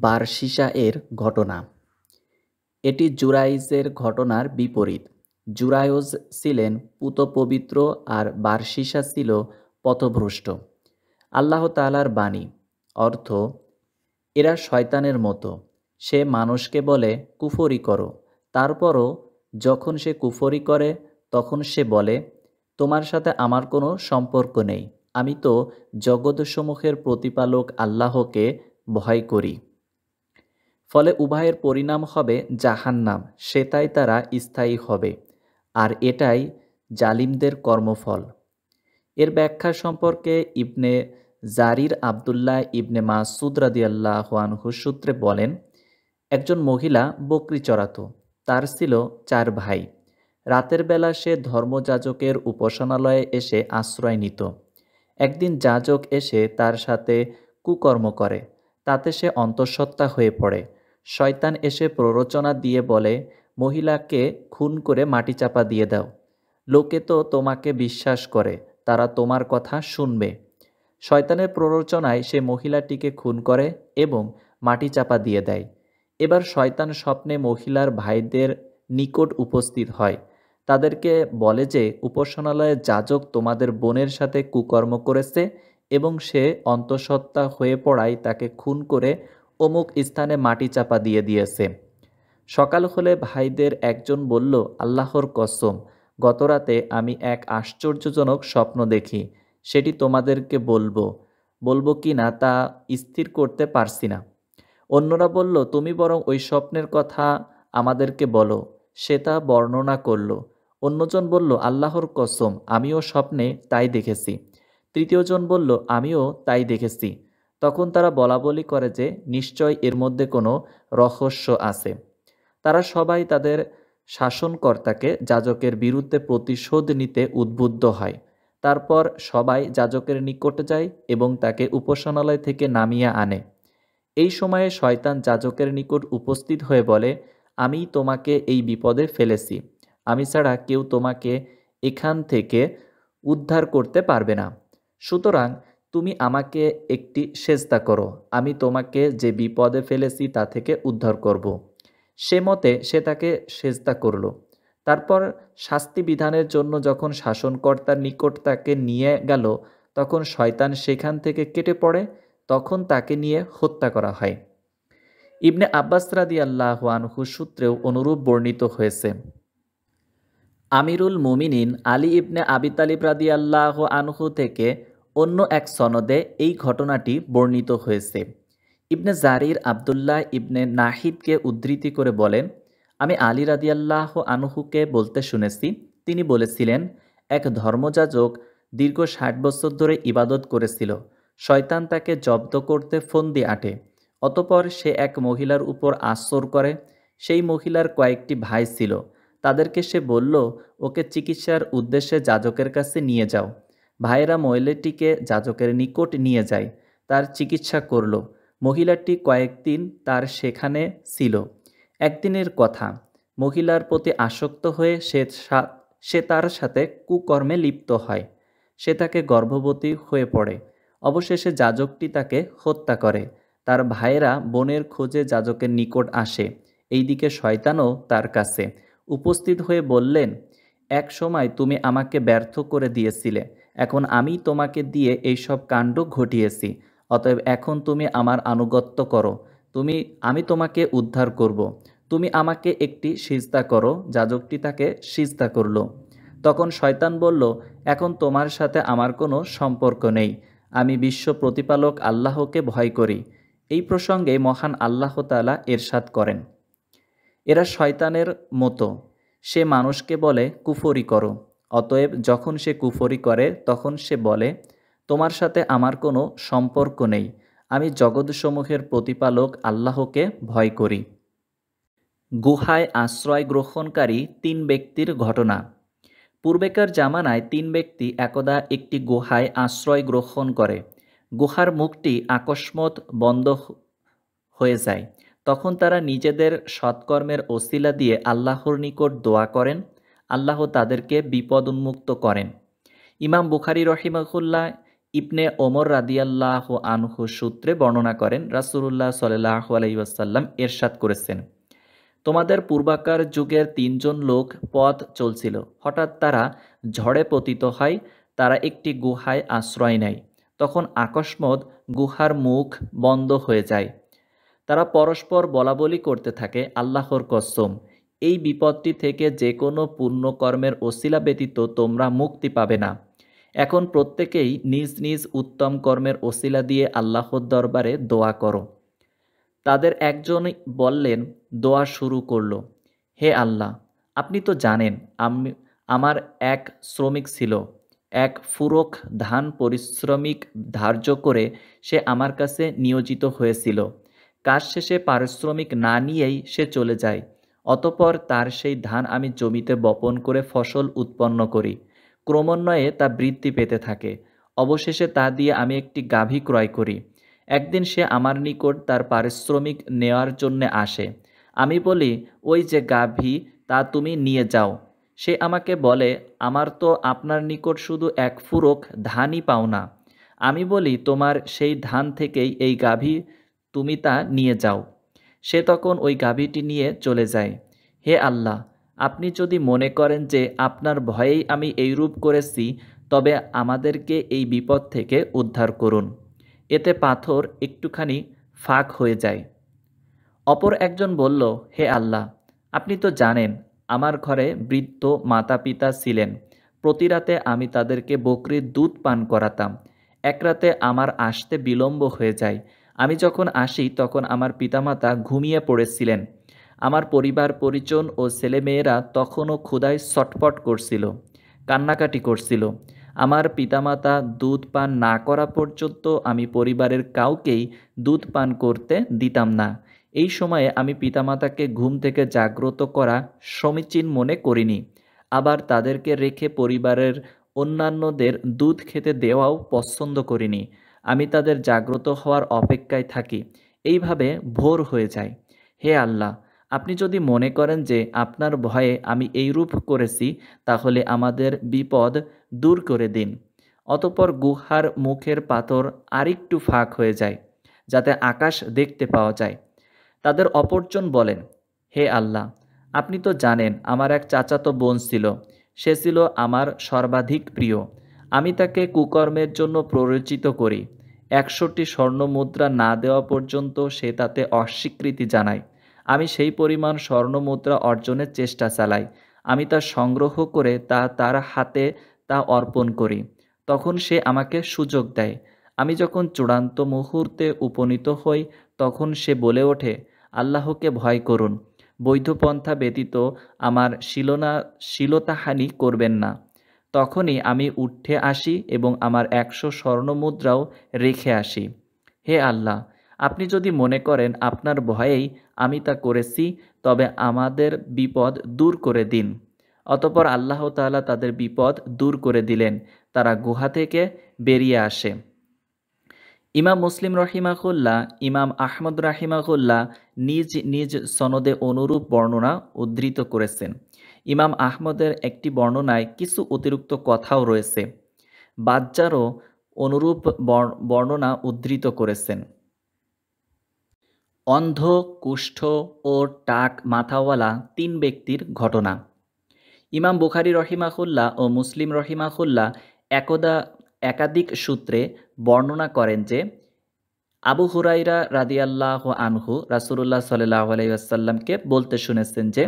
বারসিসা এর ঘটনা। এটি জুরাইজের ঘটনার বিপরীত। জুরায়জ ছিলেন পূতপবিত্র আর বারসিসা ছিল পথভ্রষ্ট। আল্লাহ তাআলার বাণী। অর্থ: এরা শয়তানের মতো, সে মানুষকে বলে কুফরি করো, তারপরও যখন সে কুফরি করে তখন সে বলে, তোমার সাথে আমার কোনো সম্পর্ক নেই, আমি তো জগৎসমূহের প্রতিপালক আল্লাহকে ভয় করি। ফলে উভয়ের পরিণাম হবে জাহান্নাম, সেটাই তারা স্থায়ী হবে, আর এটাই জালিমদের কর্মফল। এর ব্যাখ্যা সম্পর্কে ইবনে জারির আবদুল্লাহ ইবনে মাসুদ রাদিয়াল্লাহু আনহু সূত্রে বলেন, একজন মহিলা বকরি চড়াত। তার ছিল 4 ভাই। রাতের বেলা সে ধর্মযাজকের উপাসনালয়ে এসে আশ্রয় নিত। একদিন যাজক এসে তার সাথে কুকর্ম করে, তাতে সে অন্তঃসত্ত্বা হয়ে পড়ে। শয়তান এসে প্ররোচনা দিয়ে বলে, মহিলাকে খুন করে মাটি চাপা দিয়ে দাও, লোকে তো তোমাকে বিশ্বাস করে, তারা তোমার কথা শুনবে। শয়তানের প্ররোচনায় সে মহিলাটিকে খুন করে এবং মাটি চাপা দিয়ে দেয়। এবার শয়তান স্বপ্নে মহিলার ভাইদের নিকট উপস্থিত হয়, তাদেরকে বলে যে উপাসনালয়ে যাজক তোমাদের বোনের সাথে কুকর্ম করেছে এবং সে অন্তঃসত্ত্বা হয়ে পড়ায় তাকে খুন করে অমুক স্থানে মাটি চাপা দিয়ে দিয়েছে। সকাল হলে ভাইদের একজন বলল, আল্লাহর কসম, গতরাতে আমি এক আশ্চর্যজনক স্বপ্ন দেখি, সেটি তোমাদেরকে বলবো কি না তা স্থির করতে পারছি না। অন্যরা বলল, তুমি বরং ওই স্বপ্নের কথা আমাদেরকে বলো। সে তা বর্ণনা করল। অন্যজন বলল, আল্লাহর কসম, আমিও স্বপ্নে তাই দেখেছি। তৃতীয়জন বলল, আমিও তাই দেখেছি। তখন তারা বলাবলি করে যে নিশ্চয় এর মধ্যে কোনো রহস্য আছে। তারা সবাই তাদের শাসনকর্তাকে যাজকের বিরুদ্ধে প্রতিশোধ নিতে উদ্বুদ্ধ হয়। তারপর সবাই যাজকের নিকট যায় এবং তাকে উপাসনালয় থেকে নামিয়ে আনে। এই সময়ে শয়তান যাজকের নিকট উপস্থিত হয়ে বলে, আমি তোমাকে এই বিপদে ফেলেছি, আমি ছাড়া কেউ তোমাকে এখান থেকে উদ্ধার করতে পারবে না। সুতরাং তুমি আমাকে একটি সেজদা করো, আমি তোমাকে যে বিপদে ফেলেছি তা থেকে উদ্ধার করব। সে মতে সে তাকে সেজদা করল। তারপর শাস্তি বিধানের জন্য যখন শাসনকর্তার নিকট তাকে নিয়ে গেল, তখন শয়তান সেখান থেকে কেটে পড়ে, তখন তাকে নিয়ে হত্যা করা হয়। ইবনে আব্বাস রাদিয়াল্লাহু আনহু সূত্রেও অনুরূপ বর্ণিত হয়েছে। আমিরুল মুমিনিন আলী ইবনে আবি তালিব রাদিয়াল্লাহু আনহু থেকে অন্য এক সনদে এই ঘটনাটি বর্ণিত হয়েছে। ইবনে জারির আবদুল্লাহ ইবনে নাহিদকে উদ্ধৃতি করে বলেন, আমি আলী রাদিয়াল্লাহু আনহুকে বলতে শুনেছি, তিনি বলেছিলেন, এক ধর্মযাজক দীর্ঘ 60 বছর ধরে ইবাদত করেছিল। শয়তান তাকে জব্দ করতে ফন্দি আঁটে। অতপর সে এক মহিলার উপর আশ্রয় করে। সেই মহিলার কয়েকটি ভাই ছিল। তাদেরকে সে বলল, ওকে চিকিৎসার উদ্দেশ্যে যাজকের কাছে নিয়ে যাও। ভাইয়েরা মহিলাটিকে যাজকের নিকট নিয়ে যায়, তার চিকিৎসা করল। মহিলাটি কয়েকদিন তার সেখানে ছিল। একদিনের কথা, মহিলার প্রতি আসক্ত হয়ে সে তার সাথে কুকর্মে লিপ্ত হয়। সে তাকে গর্ভবতী হয়ে পড়ে। অবশেষে যাজকটি তাকে হত্যা করে। তার ভাইয়েরা বোনের খোঁজে যাজকের নিকট আসে। এইদিকে শয়তানও তার কাছে উপস্থিত হয়ে বললেন, এক সময় তুমি আমাকে ব্যর্থ করে দিয়েছিলে, এখন আমি তোমাকে দিয়ে এইসব কাণ্ড ঘটিয়েছি, অতএব এখন তুমি আমার আনুগত্য করো, আমি তোমাকে উদ্ধার করব। তুমি আমাকে একটি সিজদা করো। যাজকটি তাকে সিজদা করল। তখন শয়তান বলল, এখন তোমার সাথে আমার কোনো সম্পর্ক নেই, আমি বিশ্ব প্রতিপালক আল্লাহকে ভয় করি। এই প্রসঙ্গে মহান আল্লাহ তাআলা ইরশাদ করেন, এরা শয়তানের মতো, সে মানুষকে বলে কুফরি করো, অতএব যখন সে কুফরি করে তখন সে বলে, তোমার সাথে আমার কোনো সম্পর্ক নেই, আমি জগৎসমূহের প্রতিপালক আল্লাহকে ভয় করি। গুহায় আশ্রয় গ্রহণকারী 3 ব্যক্তির ঘটনা। পূর্বেকার জামানায় 3 ব্যক্তি একদা একটি গুহায় আশ্রয় গ্রহণ করে। গুহার মুখটি আকস্মাৎ বন্ধ হয়ে যায়। তখন তারা নিজেদের সৎকর্মের ওসিলা দিয়ে আল্লাহর নিকট দোয়া করেন। আল্লাহ তাদেরকে বিপদ উন্মুক্ত করেন। ইমাম বুখারী রহিমাহুল্লাহ ইবনে ওমর রাদিয়াল্লাহু আনহু সূত্রে বর্ণনা করেন, রাসূলুল্লাহ সাল্লাল্লাহু আলাইহি ওয়াসাল্লাম ইরশাদ করেছেন, তোমাদের পূর্বাকার যুগের ৩ জন লোক পথ চলছিল। হঠাৎ তারা ঝড়ে পতিত হয়। তারা একটি গুহায় আশ্রয় নেয়। তখন আকস্মাৎ গুহার মুখ বন্ধ হয়ে যায়। তারা পরস্পর বলাবলি করতে থাকে, আল্লাহর কসম, এই বিপদটি থেকে যে কোনো পুণ্যকর্মের ওসিলা ব্যতীত তোমরা মুক্তি পাবে না। এখন প্রত্যেকেই নিজ নিজ উত্তম কর্মের ওসিলা দিয়ে আল্লাহর দরবারে দোয়া করো। তাদের একজন বললেন, দোয়া শুরু করল, হে আল্লাহ, আপনি তো জানেন আমার এক শ্রমিক ছিল। এক ফুরক ধান পরিশ্রমিক ধার্য করে সে আমার কাছে নিয়োজিত হয়েছিল। কাজ শেষে পারিশ্রমিক না নিয়েই সে চলে যায়। অতঃপর তার সেই ধান আমি জমিতে বপন করে ফসল উৎপন্ন করি। ক্রমান্বয়ে তা বৃদ্ধি পেতে থাকে। অবশেষে তা দিয়ে আমি একটি গাভী ক্রয় করি। একদিন সে আমার নিকট তার পারিশ্রমিক নেওয়ার জন্যে আসে। আমি বলি, ওই যে গাভী, তা তুমি নিয়ে যাও। সে আমাকে বলে, আমার তো আপনার নিকট শুধু এক ফুরক ধানই পাও না। আমি বলি, তোমার সেই ধান থেকেই এই গাভী, তুমি তা নিয়ে যাও। সে তখন ওই গাভীটি নিয়ে চলে যায়। হে আল্লাহ, আপনি যদি মনে করেন যে আপনার ভয়েই আমি এইরূপ করেছি, তবে আমাদেরকে এই বিপদ থেকে উদ্ধার করুন। এতে পাথর একটুখানি ফাঁক হয়ে যায়। অপর একজন বলল, হে আল্লাহ, আপনি তো জানেন আমার ঘরে বৃদ্ধ মাতা পিতা ছিলেন। প্রতি রাতে আমি তাদেরকে বকরির দুধ পান করাতাম। এক রাতে আমার আসতে বিলম্ব হয়ে যায়। আমি যখন আসি তখন আমার পিতামাতা ঘুমিয়ে পড়েছিলেন। আমার পরিবার পরিজন ও ছেলেমেয়েরা তখনও ক্ষুধায় ছটফট করছিল, কান্নাকাটি করছিল। আমার পিতামাতা দুধ পান না করা পর্যন্ত আমি পরিবারের কাউকেই দুধ পান করতে দিতাম না। এই সময়ে আমি পিতামাতাকে ঘুম থেকে জাগ্রত করা সমীচীন মনে করিনি। আবার তাদেরকে রেখে পরিবারের অন্যান্যদের দুধ খেতে দেওয়াও পছন্দ করিনি। আমি তাদের জাগ্রত হওয়ার অপেক্ষায় থাকি। এইভাবে ভোর হয়ে যায়। হে আল্লাহ, আপনি যদি মনে করেন যে আপনার ভয়ে আমি এইরূপ করেছি, তাহলে আমাদের বিপদ দূর করে দিন। অতঃপর গুহার মুখের পাথর আরেকটু ফাঁক হয়ে যায়, যাতে আকাশ দেখতে পাওয়া যায়। তাদের অপরজন বলেন, হে আল্লাহ, আপনি তো জানেন আমার এক চাচাতো বোন ছিল। সে ছিল আমার সর্বাধিক প্রিয়। আমি তাকে কুকর্মের জন্য প্ররোচিত করি। 100টি স্বর্ণ মুদ্রা না দেওয়া পর্যন্ত সে তাতে অস্বীকৃতি জানায়। আমি সেই পরিমাণ স্বর্ণ মুদ্রা অর্জনের চেষ্টা চালাই। আমি তা সংগ্রহ করে তার হাতে তা অর্পণ করি। তখন সে আমাকে সুযোগ দেয়। আমি যখন চূড়ান্ত মুহূর্তে উপনীত হই, তখন সে বলে ওঠে, আল্লাহকে ভয় করুন, বৈধ পন্থা ব্যতীত আমার শ্লীলতাহানি করবেন না। তখনই আমি উঠে আসি এবং আমার 100 স্বর্ণমুদ্রাও রেখে আসি। হে আল্লাহ, আপনি যদি মনে করেন আপনার ভয়েই আমি তা করেছি, তবে আমাদের বিপদ দূর করে দিন। অতঃপর আল্লাহ তাআলা তাদের বিপদ দূর করে দিলেন। তারা গুহা থেকে বেরিয়ে আসে। ইমাম মুসলিম রহিমাহুল্লাহ, ইমাম আহমদ রাহিমাহুল্লাহ নিজ নিজ সনদে অনুরূপ বর্ণনা উদ্ধৃত করেছেন। ইমাম আহমদের একটি বর্ণনায় কিছু অতিরিক্ত কথাও রয়েছে। বাজ্জারও অনুরূপ বর্ণনা উদ্ধৃত করেছেন। অন্ধ, কুষ্ঠ ও টাক মাথাওয়ালা 3 ব্যক্তির ঘটনা। ইমাম বুখারী রহিমাহুল্লাহ ও মুসলিম রহিমাহুল্লাহ একাধিক সূত্রে বর্ণনা করেন যে, আবু হুরাইরা রাদিয়াল্লাহু আনহু রাসূলুল্লাহ সাল্লাল্লাহু আলাইহি ওয়াসাল্লামকে বলতে শুনেছেন যে,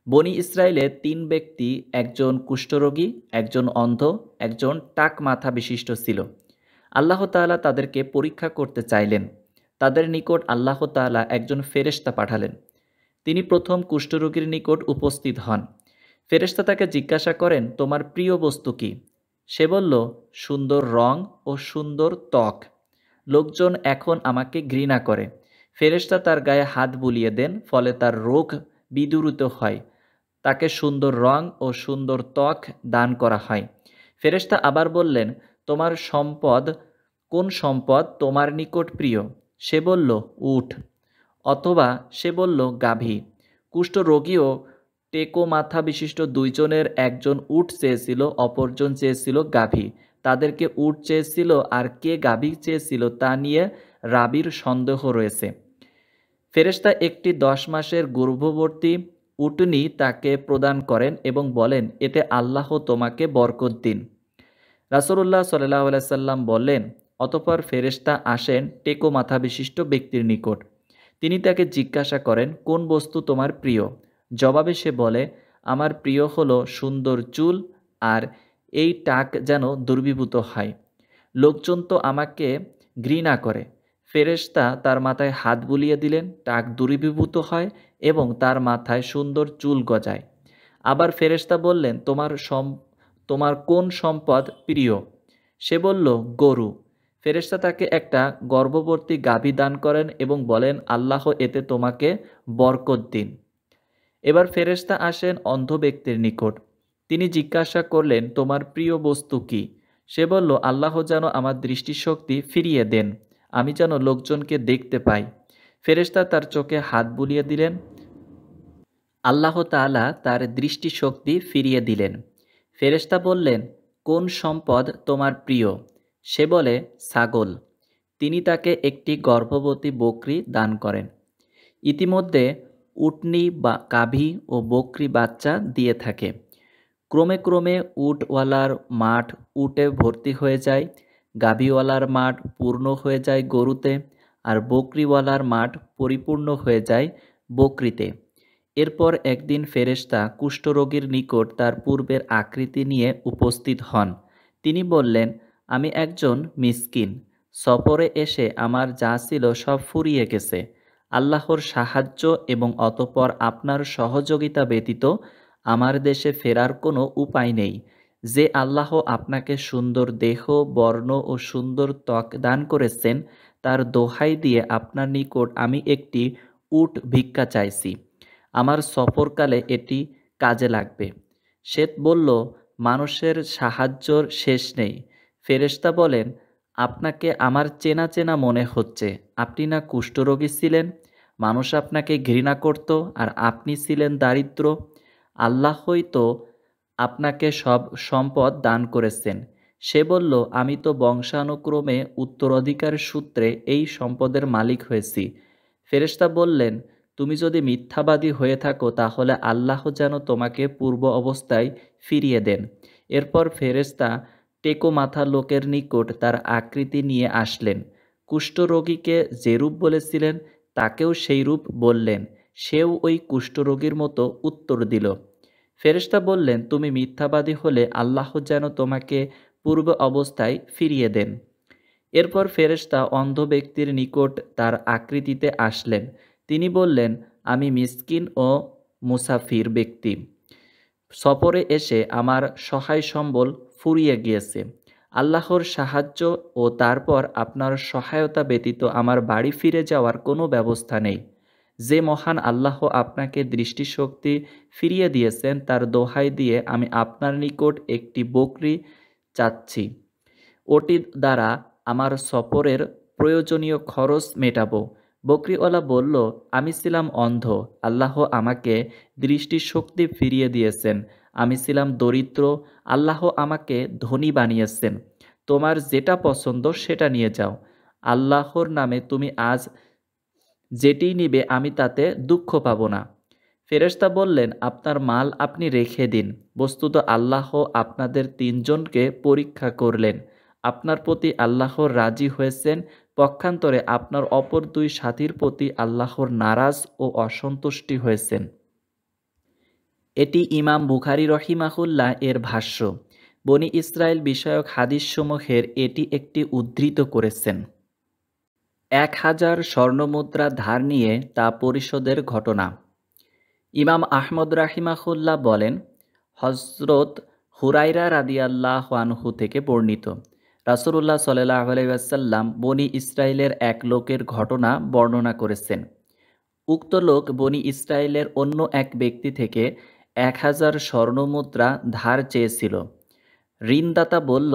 বনী ইসরাইলে 3 ব্যক্তি, একজন কুষ্ঠরোগী, একজন অন্ধ, একজন টাক মাথা বিশিষ্ট ছিল। আল্লাহ তাআলা তাদেরকে পরীক্ষা করতে চাইলেন। তাদের নিকট আল্লাহ তাআলা একজন ফেরেশতা পাঠালেন। তিনি প্রথম কুষ্ঠরোগীর নিকট উপস্থিত হন। ফেরেশতা তাকে জিজ্ঞাসা করেন, তোমার প্রিয় বস্তু কি? সে বলল, সুন্দর রং ও সুন্দর ত্বক। লোকজন এখন আমাকে ঘৃণা করে। ফেরেশতা তার গায়ে হাত বুলিয়ে দেন, ফলে তার রোগ বিদূরিত হয়। তাকে সুন্দর রং ও সুন্দর ত্বক দান করা হয়। ফেরেশতা আবার বললেন, তোমার কোন সম্পদ তোমার নিকট প্রিয়? সে বলল, উট। অথবা সে বলল, গাভী। কুষ্ঠরোগীও টেকো মাথা বিশিষ্ট 2 জনের একজন উট চেয়েছিল, অপরজন চেয়েছিল গাভী। তাদেরকে উট চেয়েছিল আর কে গাভী চেয়েছিল তা নিয়ে রাবির সন্দেহ রয়েছে। ফেরেশতা একটি 10 মাসের গর্ভবতী উটনী তাকে প্রদান করেন এবং বলেন, এতে আল্লাহ তোমাকে বরকত দিন। রাসূলুল্লাহ সাল্লাল্লাহু আলাইহি সাল্লাম বললেন, অতঃপর ফেরেশতা আসেন টেকো মাথা বিশিষ্ট ব্যক্তির নিকট। তিনি তাকে জিজ্ঞাসা করেন, কোন বস্তু তোমার প্রিয়? জবাবে সে বলে, আমার প্রিয় হলো সুন্দর চুল আর এই টাক যেন দুর্বিভূত হয়। লোকজন তো আমাকে ঘৃণা করে। ফেরেশতা তার মাথায় হাত বুলিয়ে দিলেন, টাক দূরীভূত হয় এবং তার মাথায় সুন্দর চুল গজায়। আবার ফেরেশতা বললেন, তোমার কোন সম্পদ প্রিয়? সে বলল, গরু। ফেরেশতা তাকে একটা গর্ভবতী গাভী দান করেন এবং বলেন, আল্লাহ এতে তোমাকে বরকত দিন। এবার ফেরেশতা আসেন অন্ধ ব্যক্তির নিকট। তিনি জিজ্ঞাসা করলেন, তোমার প্রিয় বস্তু কি? সে বলল, আল্লাহ যেন আমার দৃষ্টিশক্তি ফিরিয়ে দেন, আমি যেন লোকজনকে দেখতে পাই। ফেরেশতা তার চোখে হাত বুলিয়ে দিলেন। আল্লাহ তাআলা তার দৃষ্টিশক্তি ফিরিয়ে দিলেন। ফেরেশতা বললেন, কোন সম্পদ তোমার প্রিয়? সে বলে, ছাগল। তিনি তাকে একটি গর্ভবতী বকরি দান করেন। ইতিমধ্যে উটনী বা গাভী ও বকরি বাচ্চা দিয়ে থাকে। ক্রমে ক্রমে উটওয়ালার মাঠ উটে ভর্তি হয়ে যায়, গাভীওয়ালার মাঠ পূর্ণ হয়ে যায় গরুতে, আর বকরিওয়ালার মাঠ পরিপূর্ণ হয়ে যায় বকরিতে। এরপর একদিন ফেরেশতা কুষ্ঠরোগীর নিকট তার পূর্বের আকৃতি নিয়ে উপস্থিত হন। তিনি বললেন, আমি একজন মিসকিন, সফরে এসে আমার যা ছিল সব ফুরিয়ে গেছে। আল্লাহর সাহায্য এবং অতঃপর আপনার সহযোগিতা ব্যতীত আমার দেশে ফেরার কোনো উপায় নেই। যে আল্লাহ আপনাকে সুন্দর দেহ, বর্ণ ও সুন্দর ত্বক দান করেছেন, তার দোহাই দিয়ে আপনার নিকট আমি একটি উট ভিক্ষা চাইছি। আমার সফরকালে এটি কাজে লাগবে। সে বলল, মানুষের সাহায্যর শেষ নেই। ফেরেশতা বলেন, আপনাকে আমার চেনা চেনা মনে হচ্ছে। আপনি না কুষ্ঠরোগী ছিলেন? মানুষ আপনাকে ঘৃণা করত আর আপনি ছিলেন দারিদ্র। আল্লাহই তো আপনাকে সব সম্পদ দান করেছেন। সে বলল, আমি তো বংশানুক্রমে উত্তরাধিকার সূত্রে এই সম্পদের মালিক হয়েছি। ফেরেশতা বললেন, তুমি যদি মিথ্যাবাদী হয়ে থাকো তাহলে আল্লাহ যেন তোমাকে পূর্ব অবস্থায় ফিরিয়ে দেন। এরপর ফেরেশতা টেকো মাথা লোকের নিকট তার আকৃতি নিয়ে আসলেন। কুষ্ঠরোগীকে যেরূপ বলেছিলেন তাকেও সেই রূপ বললেন। সেও ওই কুষ্ঠরোগীর মতো উত্তর দিল। ফেরেশতা বললেন, তুমি মিথ্যাবাদী হলে আল্লাহ যেন তোমাকে পূর্ব অবস্থায় ফিরিয়ে দেন। এরপর ফেরেশতা অন্ধ ব্যক্তির নিকট তার আকৃতিতে আসলেন। তিনি বললেন, আমি মিসকিন ও মুসাফির ব্যক্তি, সফরে এসে আমার সহায় সম্বল ফুরিয়ে গিয়েছে। আল্লাহর সাহায্য ও তারপর আপনার সহায়তা ব্যতীত আমার বাড়ি ফিরে যাওয়ার কোনো ব্যবস্থা নেই। যে মহান আল্লাহ আপনাকে দৃষ্টিশক্তি ফিরিয়ে দিয়েছেন তার দোহাই দিয়ে আমি আপনার নিকট একটি বকরি চাচ্ছি। ওটি দ্বারা আমার সফরের প্রয়োজনীয় খরচ মেটাবো। বকরিওয়ালা বলল, আমি ছিলাম অন্ধ, আল্লাহ আমাকে দৃষ্টিশক্তি ফিরিয়ে দিয়েছেন। আমি ছিলাম দরিদ্র, আল্লাহ আমাকে ধনী বানিয়েছেন। তোমার যেটা পছন্দ সেটা নিয়ে যাও। আল্লাহর নামে তুমি আজ যেটিই নিবে আমি তাতে দুঃখ পাব না। ফেরেশতা বললেন, আপনার মাল আপনি রেখে দিন। বস্তুত আল্লাহ আপনাদের তিনজনকে পরীক্ষা করলেন। আপনার প্রতি আল্লাহর রাজি হয়েছেন, পক্ষান্তরে আপনার অপর দুই সাথীর প্রতি আল্লাহর নারাজ ও অসন্তুষ্টি হয়েছেন। এটি ইমাম বুখারী রহিমাহুল্লাহ এর ভাষ্য। বনি ইসরাইল বিষয়ক হাদিসসমূহের এটি একটি উদ্ধৃত করেছেন। 1000 স্বর্ণমুদ্রা ধার নিয়ে তা পরিশোধের ঘটনা। ইমাম আহমদ রাহিমাহুল্লাহ বলেন, হযরত হুরায়রা রাদিয়াল্লাহু আনহু থেকে বর্ণিত, রাসূলুল্লাহ সাল্লাল্লাহু আলাইহি ওয়াসাল্লাম বনি ইসরাইলের এক লোকের ঘটনা বর্ণনা করেছেন। উক্ত লোক বনি ইসরাইলের অন্য এক ব্যক্তি থেকে 1000 স্বর্ণমুদ্রা ধার চেয়েছিল। ঋণদাতা বলল,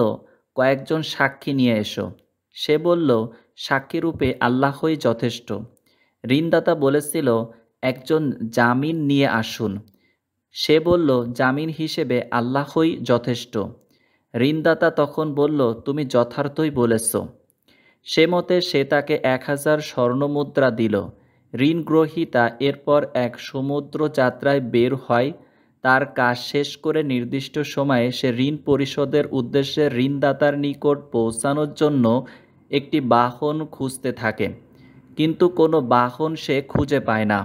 কয়েকজন সাক্ষী নিয়ে এসো। সে বলল, সাক্ষীরূপে আল্লাহই যথেষ্ট। ঋণদাতা বলেছিল, একজন জামিন নিয়ে আসুন। সে বলল, জামিন হিসেবে আল্লাহই যথেষ্ট। ঋণদাতা তখন বলল, তুমি যথার্থই বলেছ। সে মতে সে তাকে 1000 স্বর্ণমুদ্রা দিল। ঋণগ্রহীতা এরপর এক সমুদ্র যাত্রায় বের হয়। তার কাজ শেষ করে নির্দিষ্ট সময়ে সে ঋণ পরিশোধের উদ্দেশ্যে ঋণদাতার নিকট পৌঁছানোর জন্য একটি বাহন খুঁজতে থাকে, কিন্তু কোনো বাহন সে খুঁজে পায় না।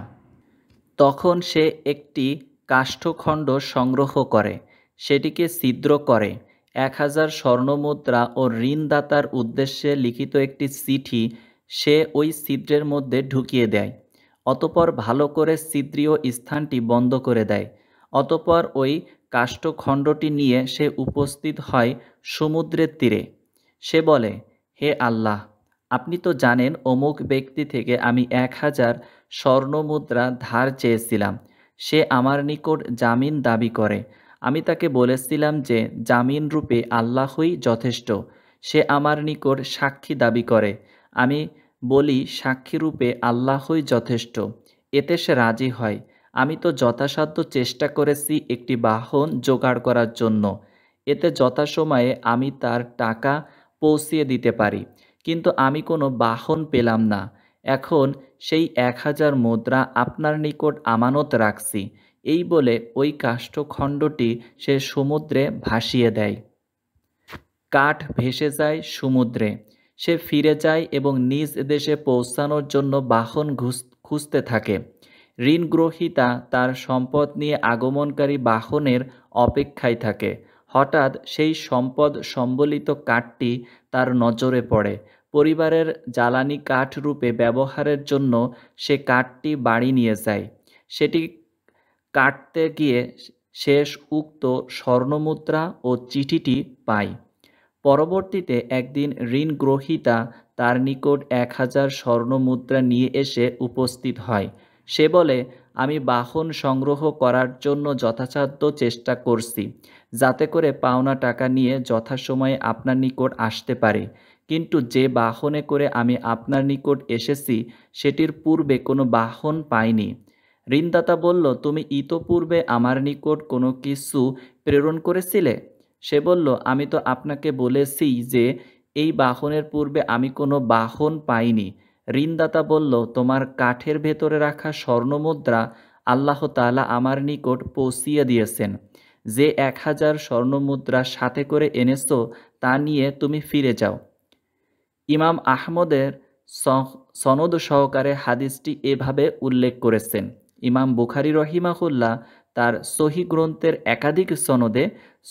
তখন সে একটি কাষ্ঠখণ্ড সংগ্রহ করে, সেটিকে ছিদ্র করে 1000 স্বর্ণমুদ্রা ও ঋণদাতার উদ্দেশ্যে লিখিত একটি চিঠি সে ওই ছিদ্রের মধ্যে ঢুকিয়ে দেয়। অতঃপর ভালো করে ছিদ্রীয় স্থানটি বন্ধ করে দেয়। অতঃপর ওই কাষ্ঠখণ্ডটি নিয়ে সে উপস্থিত হয় সমুদ্রের তীরে। সে বলে, হে আল্লাহ, আপনি তো জানেন অমুক ব্যক্তি থেকে আমি 1000 স্বর্ণমুদ্রা ধার চেয়েছিলাম। সে আমার নিকট জামিন দাবি করে। আমি তাকে বলেছিলাম যে জামিন রূপে আল্লাহই যথেষ্ট। সে আমার নিকট সাক্ষী দাবি করে। আমি বলি সাক্ষী রূপে আল্লাহই যথেষ্ট। এতে সে রাজি হয়। আমি তো যথাসাধ্য চেষ্টা করেছি একটি বাহন জোগাড় করার জন্য। এতে যথাসময়ে আমি তার টাকা পৌঁছিয়ে দিতে পারি, কিন্তু আমি কোনো বাহন পেলাম না। এখন সেই 1000 মুদ্রা আপনার নিকট আমানত রাখছি। এই বলে ওই কাষ্ঠখণ্ডটি সে সমুদ্রে ভাসিয়ে দেয়। কাঠ ভেসে যায় সমুদ্রে। সে ফিরে যায় এবং নিজ দেশে পৌঁছানোর জন্য বাহন খুঁজতে থাকে। ঋণগ্রহীতা তার সম্পদ নিয়ে আগমনকারী বাহনের অপেক্ষায় থাকে। হঠাৎ সেই সম্পদ সম্বলিত কাঠটি তার নজরে পড়ে। পরিবারের জ্বালানি কাঠ রূপে ব্যবহারের জন্য সে কাঠটি বাড়ি নিয়ে যায়। সেটি কাটতে গিয়ে শেষ উক্ত স্বর্ণমুদ্রা ও চিঠিটি পায়। পরবর্তীতে একদিন ঋণগ্রহীতা তার নিকট 1000 স্বর্ণমুদ্রা নিয়ে এসে উপস্থিত হয়। সে বলে, আমি বাহন সংগ্রহ করার জন্য যথাসাধ্য চেষ্টা করছি, যাতে করে পাওনা টাকা নিয়ে যথাসময়ে আপনার নিকট আসতে পারে। কিন্তু যে বাহনে করে আমি আপনার নিকট এসেছি সেটির পূর্বে কোনো বাহন পাইনি। ঋণদাতা বলল, তুমি ইতপূর্বে আমার নিকট কোনো কিছু প্রেরণ করেছিলে? সে বলল, আমি তো আপনাকে বলেছি যে এই বাহনের পূর্বে আমি কোনো বাহন পাইনি। ঋণদাতা বলল, তোমার কাঠের ভেতরে রাখা স্বর্ণমুদ্রা আল্লাহ তাআলা আমার নিকট পৌঁছিয়ে দিয়েছেন। যে 1000 স্বর্ণমুদ্রা সাথে করে এনেছো তা নিয়ে তুমি ফিরে যাও। ইমাম আহমদের সনদ সহকারে হাদিসটি এভাবে উল্লেখ করেছেন। ইমাম বুখারী রহিমাহুল্লাহ তার সহিহ গ্রন্থের একাধিক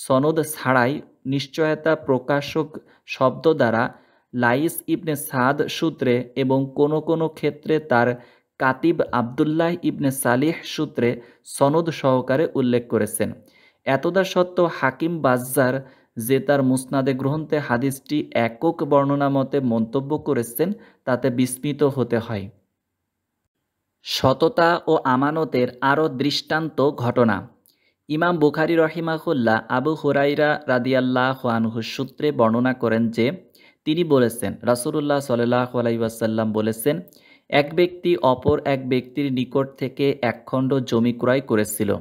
সনদ ছাড়াই নিশ্চয়তা প্রকাশক শব্দ দ্বারা লাইস ইবনে সাদ সূত্রে এবং কোনো কোনো ক্ষেত্রে তার কাতিব আবদুল্লাহ ইবনে সালিহ সূত্রে সনদ সহকারে উল্লেখ করেছেন। এতদা সত্ত্বেও হাকিম বাজ্জার যে তার মুসনাদে গ্রন্থে হাদিসটি একক বর্ণনা মতে মন্তব্য করেছেন, তাতে বিস্মিত হতে হয়। সততা ও আমানতের আরও দৃষ্টান্ত ঘটনা। ইমাম বুখারী রহিমাহুল্লাহ আবু হুরাইরা রাদিয়াল্লাহু আনহু সূত্রে বর্ণনা করেন যে তিনি বলেছেন, রাসূলুল্লাহ সাল্লাল্লাহু আলাইহি ওয়াসাল্লাম বলেছেন, এক ব্যক্তি অপর এক ব্যক্তির নিকট থেকে এক খণ্ড জমি ক্রয় করেছিল।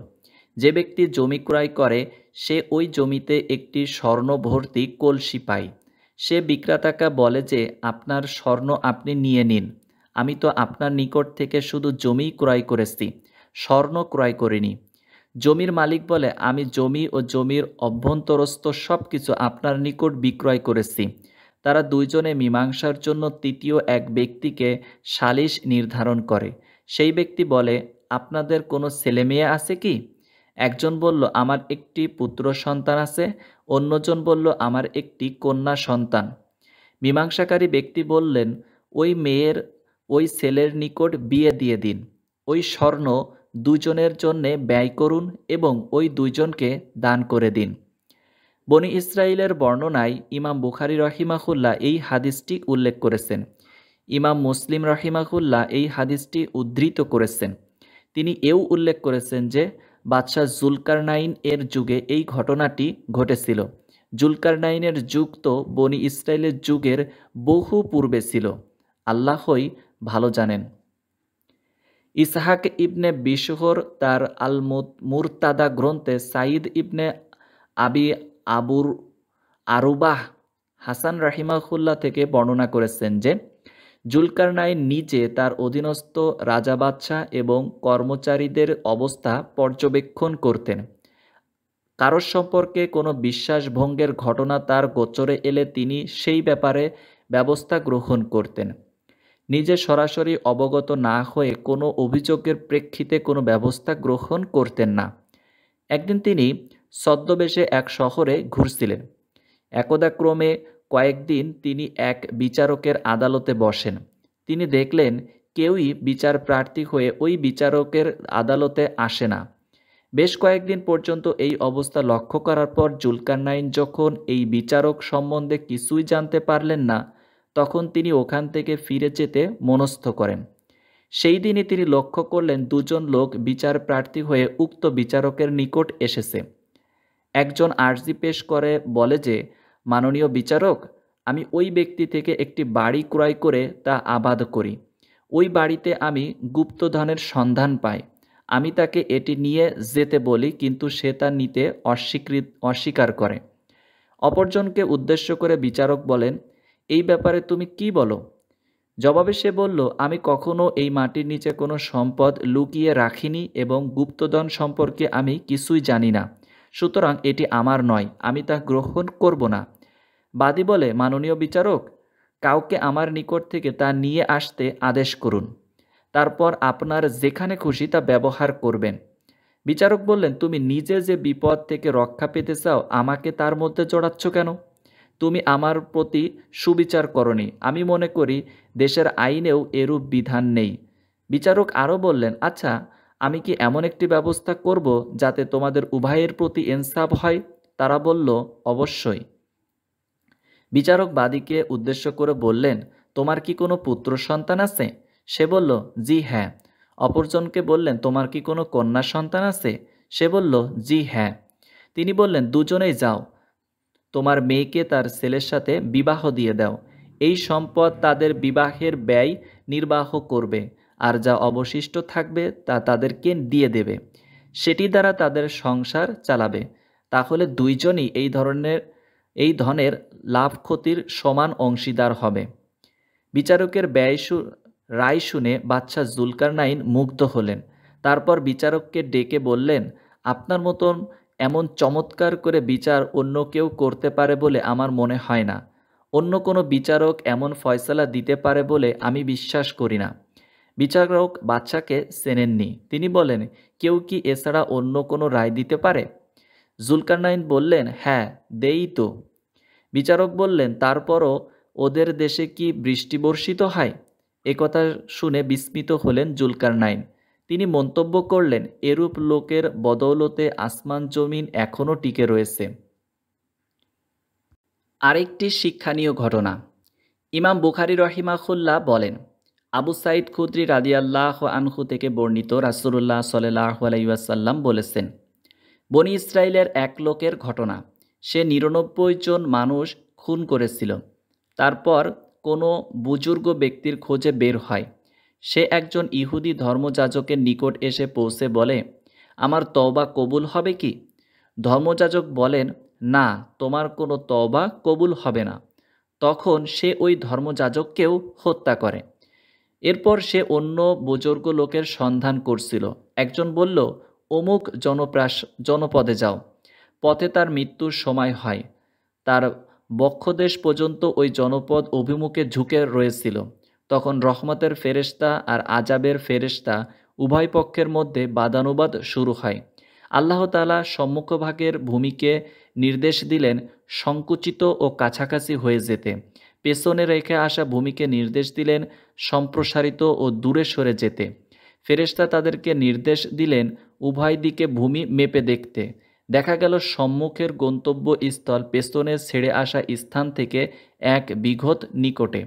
যে ব্যক্তি জমি ক্রয় করে সে ওই জমিতে একটি স্বর্ণ ভর্তি কলসি পায়। সে বিক্রেতাকে বলে যে, আপনার স্বর্ণ আপনি নিয়ে নিন। আমি তো আপনার নিকট থেকে শুধু জমিই ক্রয় করেছি, স্বর্ণ ক্রয় করিনি। জমির মালিক বলে, আমি জমি ও জমির অভ্যন্তরস্থ সব কিছু আপনার নিকট বিক্রয় করেছি। তারা দুইজনে মীমাংসার জন্য তৃতীয় এক ব্যক্তিকে সালিস নির্ধারণ করে। সেই ব্যক্তি বলে, আপনাদের কোনো ছেলেমেয়ে আছে কি? একজন বলল, আমার একটি পুত্র সন্তান আছে। অন্যজন বলল, আমার একটি কন্যা সন্তান। মীমাংসাকারী ব্যক্তি বললেন, ওই মেয়ের ওই ছেলের নিকট বিয়ে দিয়ে দিন। ওই স্বর্ণ দুজনের জন্যে ব্যয় করুন এবং ওই দুইজনকে দান করে দিন। বনি ইসরাইলের বর্ণনায় ইমাম বুখারী রহিমাহুল্লাহ এই হাদিসটি উল্লেখ করেছেন। ইমাম মুসলিম রহিমাহুল্লাহ এই হাদিসটি উদ্ধৃত করেছেন। তিনি এও উল্লেখ করেছেন যে বাদশাহ জুলকারনাইন এর যুগে এই ঘটনাটি ঘটেছিল। জুলকারনাইনের যুগ তো বনি ইসরাইলের যুগের বহু পূর্বে ছিল। আল্লাহই ভালো জানেন। ইসহাক ইবনে বিশহর তার আল মুরতাদা গ্রন্থে সাইদ ইবনে আবি আবুর আরুবাহ হাসান রাহিমাহুল্লাহ থেকে বর্ণনা করেছেন যে জুলকারনাইন নিজে তার অধীনস্থ রাজা বাদশাহ এবং কর্মচারীদের অবস্থা পর্যবেক্ষণ করতেন। কারোর সম্পর্কে কোনো বিশ্বাসভঙ্গের ঘটনা তার গোচরে এলে তিনি সেই ব্যাপারে ব্যবস্থা গ্রহণ করতেন। নিজে সরাসরি অবগত না হয়ে কোনো অভিযোগের প্রেক্ষিতে কোনো ব্যবস্থা গ্রহণ করতেন না। একদিন তিনি ছদ্মবেশে এক শহরে ঘুরছিলেন। একদা ক্রমে কয়েকদিন তিনি এক বিচারকের আদালতে বসেন। তিনি দেখলেন কেউই বিচার প্রার্থী হয়ে ওই বিচারকের আদালতে আসে না। বেশ কয়েকদিন পর্যন্ত এই অবস্থা লক্ষ্য করার পর জুলকারনাইন যখন এই বিচারক সম্বন্ধে কিছুই জানতে পারলেন না, তখন তিনি ওখান থেকে ফিরে যেতে মনস্থ করেন। সেই দিনই তিনি লক্ষ্য করলেন দুজন লোক বিচার প্রার্থী হয়ে উক্ত বিচারকের নিকট এসেছে। একজন আর্জি পেশ করে বলে যে, মাননীয় বিচারক, আমি ওই ব্যক্তি থেকে একটি বাড়ি ক্রয় করে তা আবাদ করি। ওই বাড়িতে আমি গুপ্তধনের সন্ধান পাই। আমি তাকে এটি নিয়ে যেতে বলি, কিন্তু সে তা নিতে অস্বীকার করে। অপরজনকে উদ্দেশ্য করে বিচারক বলেন, এই ব্যাপারে তুমি কি বলো? জবাবে সে বলল, আমি কখনো এই মাটির নিচে কোনো সম্পদ লুকিয়ে রাখিনি এবং গুপ্তধন সম্পর্কে আমি কিছুই জানি না। সুতরাং এটি আমার নয়, আমি তা গ্রহণ করব না। বাদী বলে, মাননীয় বিচারক, কাউকে আমার নিকট থেকে তা নিয়ে আসতে আদেশ করুন। তারপর আপনার যেখানে খুশি তা ব্যবহার করবেন। বিচারক বললেন, তুমি নিজে যে বিপদ থেকে রক্ষা পেতে চাও, আমাকে তার মধ্যে জড়াচ্ছ কেন? তুমি আমার প্রতি সুবিচার করনি। আমি মনে করি দেশের আইনেও এরূপ বিধান নেই। বিচারক আরও বললেন, আচ্ছা, আমি কি এমন একটি ব্যবস্থা করব যাতে তোমাদের উভয়ের প্রতি ইনসাফ হয়? তারা বলল, অবশ্যই। বিচারক বাদীকে উদ্দেশ্য করে বললেন, তোমার কি কোনো পুত্র সন্তান আছে? সে বলল, জি হ্যাঁ। অপরজনকে বললেন, তোমার কি কোনো কন্যা সন্তান আছে? সে বলল, জি হ্যাঁ। তিনি বললেন, দুজনেই যাও, তোমার মেয়েকে তার ছেলের সাথে বিবাহ দিয়ে দাও। এই সম্পদ তাদের বিবাহের ব্যয় নির্বাহ করবে, আর যা অবশিষ্ট থাকবে তা তাদেরকে দিয়ে দেবে। সেটি দ্বারা তাদের সংসার চালাবে। তাহলে দুইজনই এই ধনের লাভ ক্ষতির সমান অংশীদার হবে। বিচারকের রায় শুনে বাদশাহ জুলকারনাইন মুগ্ধ হলেন। তারপর বিচারককে ডেকে বললেন, আপনার মতন এমন চমৎকার করে বিচার অন্য কেউ করতে পারে বলে আমার মনে হয় না। অন্য কোনো বিচারক এমন ফয়সালা দিতে পারে বলে আমি বিশ্বাস করি না। বিচারক বাদশাকে চেনেননি। তিনি বলেন, কেউ কি এছাড়া অন্য কোনো রায় দিতে পারে? জুলকারনাইন বললেন, হ্যাঁ, দেই তো। বিচারক বললেন, তারপরও ওদের দেশে কি বৃষ্টি বর্ষিত হয়? একথা শুনে বিস্মিত হলেন জুলকারনাইন। তিনি মন্তব্য করলেন, এরূপ লোকের বদৌলতে আসমান জমিন এখনও টিকে রয়েছে। আরেকটি শিক্ষণীয় ঘটনা। ইমাম বুখারী রহিমাহুল্লাহ বলেন, আবু সাঈদ খুদরি রাদিয়াল্লাহু আনহু থেকে বর্ণিত, রাসূলুল্লাহ সাল্লাল্লাহু আলাইহি ওয়াসাল্লাম বলেছেন, বনী ইসরাইলের এক লোকের ঘটনা। সে ৯৯ জন মানুষ খুন করেছিল। তারপর কোনো বুজুর্গ ব্যক্তির খোঁজে বের হয়। সে একজন ইহুদি ধর্মযাজকের নিকট এসে পৌঁছে বলে, আমার তওবা কবুল হবে কি? ধর্মযাজক বলেন, না, তোমার কোনো তওবা কবুল হবে না। তখন সে ওই ধর্মযাজককেও হত্যা করে। এরপর সে অন্য বুজুর্গ লোকের সন্ধান করছিল। একজন বলল, অমুক জনপদে যাও। পথে তার মৃত্যুর সময় হয়। তার বক্ষদেশ পর্যন্ত ওই জনপদ অভিমুখে ঝুঁকে রয়েছিল। তখন রহমতের ফেরেশতা আর আযাবের ফেরেশতা উভয় পক্ষের মধ্যে বাদানুবাদ শুরু হয়। আল্লাহ তাআলা সম্মুখভাগের ভূমিকে নির্দেশ দিলেন সংকুচিত ও কাছাকাছি হয়ে যেতে। পেছনে রেখে আসা ভূমিকে নির্দেশ দিলেন সম্প্রসারিত ও দূরে সরে যেতে। ফেরেশতা তাদেরকে নির্দেশ দিলেন উভয় দিকে ভূমি মেপে দেখতে। দেখা গেল সম্মুখের গন্তব্যস্থল পেছনে ছেড়ে আসা স্থান থেকে ১ বিঘত নিকটে।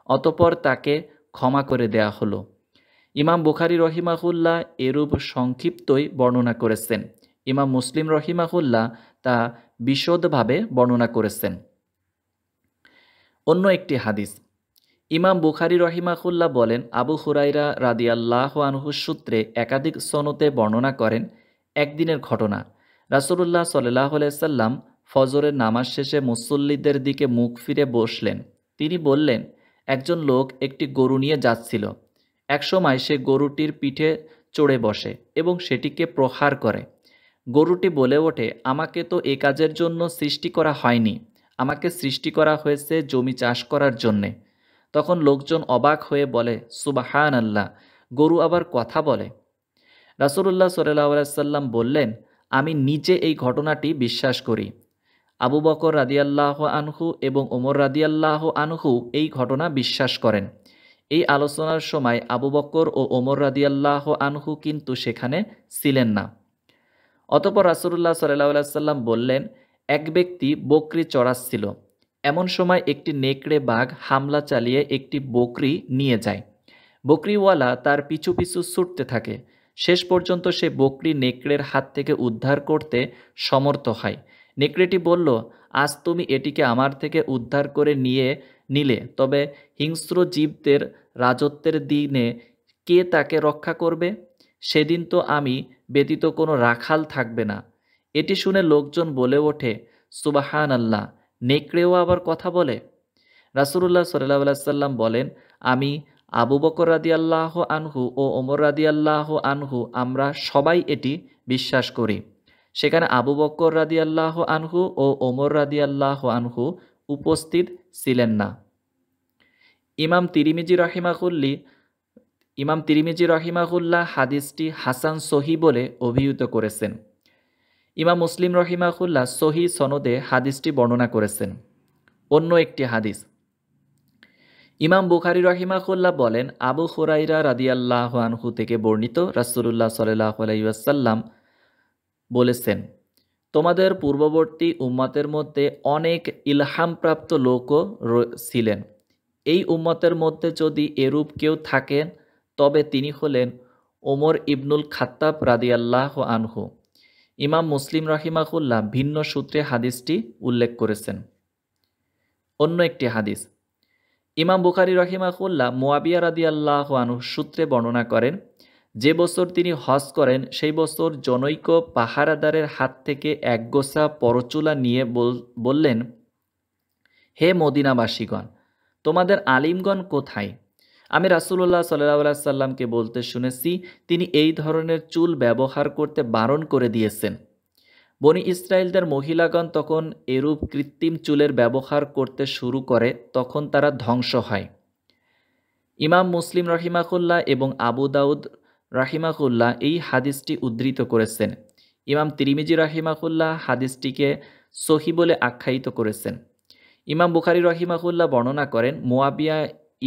অতঃপর তাকে ক্ষমা করে দেয়া হলো। ইমাম বুখারী রহিমাহুল্লাহ এরূপ সংক্ষিপ্তই বর্ণনা করেছেন। ইমাম মুসলিম রহিমাহুল্লাহ তা বিশদভাবে বর্ণনা করেছেন। অন্য একটি হাদিস। ইমাম বুখারী রহিমাহুল্লাহ বলেন, আবু হুরায়রা রাদিয়াল্লাহু আনহু সূত্রে একাধিক সনদে বর্ণনা করেন, একদিনের ঘটনা। রাসূলুল্লাহ সাল্লাল্লাহু আলাইহি সাল্লাম ফজরের নামাজ শেষে মুসল্লিদের দিকে মুখ ফিরে বসলেন। তিনি বললেন, একজন লোক একটি গরু নিয়ে যাচ্ছিল। একসময় সে গরুটির পিঠে চড়ে বসে এবং সেটিকে প্রহার করে। গরুটি বলে ওঠে, আমাকে তো এ কাজের জন্য সৃষ্টি করা হয়নি, আমাকে সৃষ্টি করা হয়েছে জমি চাষ করার জন্যে। তখন লোকজন অবাক হয়ে বলে, সুবহান আল্লাহ, গরু আবার কথা বলে। রাসূলুল্লাহ সাল্লাল্লাহু আলাইহি সাল্লাম বললেন, আমি নিজে এই ঘটনাটি বিশ্বাস করি। আবু বকর রাদিয়াল্লাহু আনহু এবং ওমর রাদিয়াল্লাহু আনহু এই ঘটনা বিশ্বাস করেন। এই আলোচনার সময় আবু বকর ও ওমর রাদিয়াল্লাহু আনহু কিন্তু সেখানে ছিলেন না। অতঃপর রাসূলুল্লাহ সাল্লাল্লাহু আলাইহি সাল্লাম বললেন, এক ব্যক্তি বকরি চড়াচ্ছিল। এমন সময় একটি নেকড়ে বাঘ হামলা চালিয়ে একটি বকরি নিয়ে যায়। বকরিওয়ালা তার পিছু পিছু ছুটতে থাকে। শেষ পর্যন্ত সে বকরি নেকড়ের হাত থেকে উদ্ধার করতে সমর্থ হয়। নেকড়েটি বলল, আজ তুমি এটিকে আমার থেকে উদ্ধার করে নিলে, তবে হিংস্র জীবদের রাজত্বের দিনে কে তাকে রক্ষা করবে? সেদিন তো আমি ব্যতীত কোনো রাখাল থাকবে না। এটি শুনে লোকজন বলে ওঠে, সুবহান আল্লাহ, নেকড়েও আবার কথা বলে? রাসূলুল্লাহ সাল্লাল্লাহু আলাইহি সাল্লাম বলেন, আমি আবু বকর রাদিয়াল্লাহু আনহু ও ওমর রাদিয়াল্লাহু আনহু আমরা সবাই এটি বিশ্বাস করি। সেখানে আবু বকর রাদিয়াল্লাহু আনহু ও ওমর রাদিয়াল্লাহু আনহু উপস্থিত ছিলেন না। ইমাম তিরমিজি রাহিমাহুল্লাহ হাদিসটি হাসান সহি বলে অভিহিত করেছেন। ইমাম মুসলিম রাহিমাহুল্লাহ সহি সনদে হাদিসটি বর্ণনা করেছেন। অন্য একটি হাদিস, ইমাম বুখারী রাহিমাহুল্লাহ বলেন, আবু হুরাইরা রাদিয়াল্লাহু আনহু থেকে বর্ণিত, রাসূলুল্লাহ সাল্লাল্লাহু আলাইহি ওয়াসাল্লাম বলেছেন, তোমাদের পূর্ববর্তী উম্মতের মধ্যে অনেক ইলহামপ্রাপ্ত লোকও ছিলেন। এই উম্মতের মধ্যে যদি এরূপ কেউ থাকেন তবে তিনি হলেন ওমর ইবনুল খাত্তাব রাদিয়াল্লাহু আনহু। ইমাম মুসলিম রাহিমাহুল্লাহ ভিন্ন সূত্রে হাদিসটি উল্লেখ করেছেন। অন্য একটি হাদিস, ইমাম বুখারী রাহিমাহুল্লাহ মুয়াবিয়া রাদিয়াল্লাহু আনহু সূত্রে বর্ণনা করেন, যে বছর তিনি হজ করেন সেই বছর জনৈক পাহারাদারের হাত থেকে একগোছা পরচুলা নিয়ে বললেন, হে মদিনাবাসীগণ, তোমাদের আলিমগণ কোথায়? আমি রাসূলুল্লাহ সাল্লাল্লাহু আলাইহি সাল্লামকে বলতে শুনেছি, তিনি এই ধরনের চুল ব্যবহার করতে বারণ করে দিয়েছেন। বনি ইসরায়েলদের মহিলাগণ তখন এরূপ কৃত্রিম চুলের ব্যবহার করতে শুরু করে, তখন তারা ধ্বংস হয়। ইমাম মুসলিম রাহিমাহুল্লাহ এবং আবু দাউদ রাহিমাহুল্লাহ এই হাদিসটি উদ্ধৃত করেছেন। ইমাম তিরমিজি রাহিমাহুল্লাহ হাদিসটিকে সহি বলে আখ্যায়িত করেছেন। ইমাম বুখারী রাহিমাহুল্লাহ বর্ণনা করেন, মুয়াবিয়া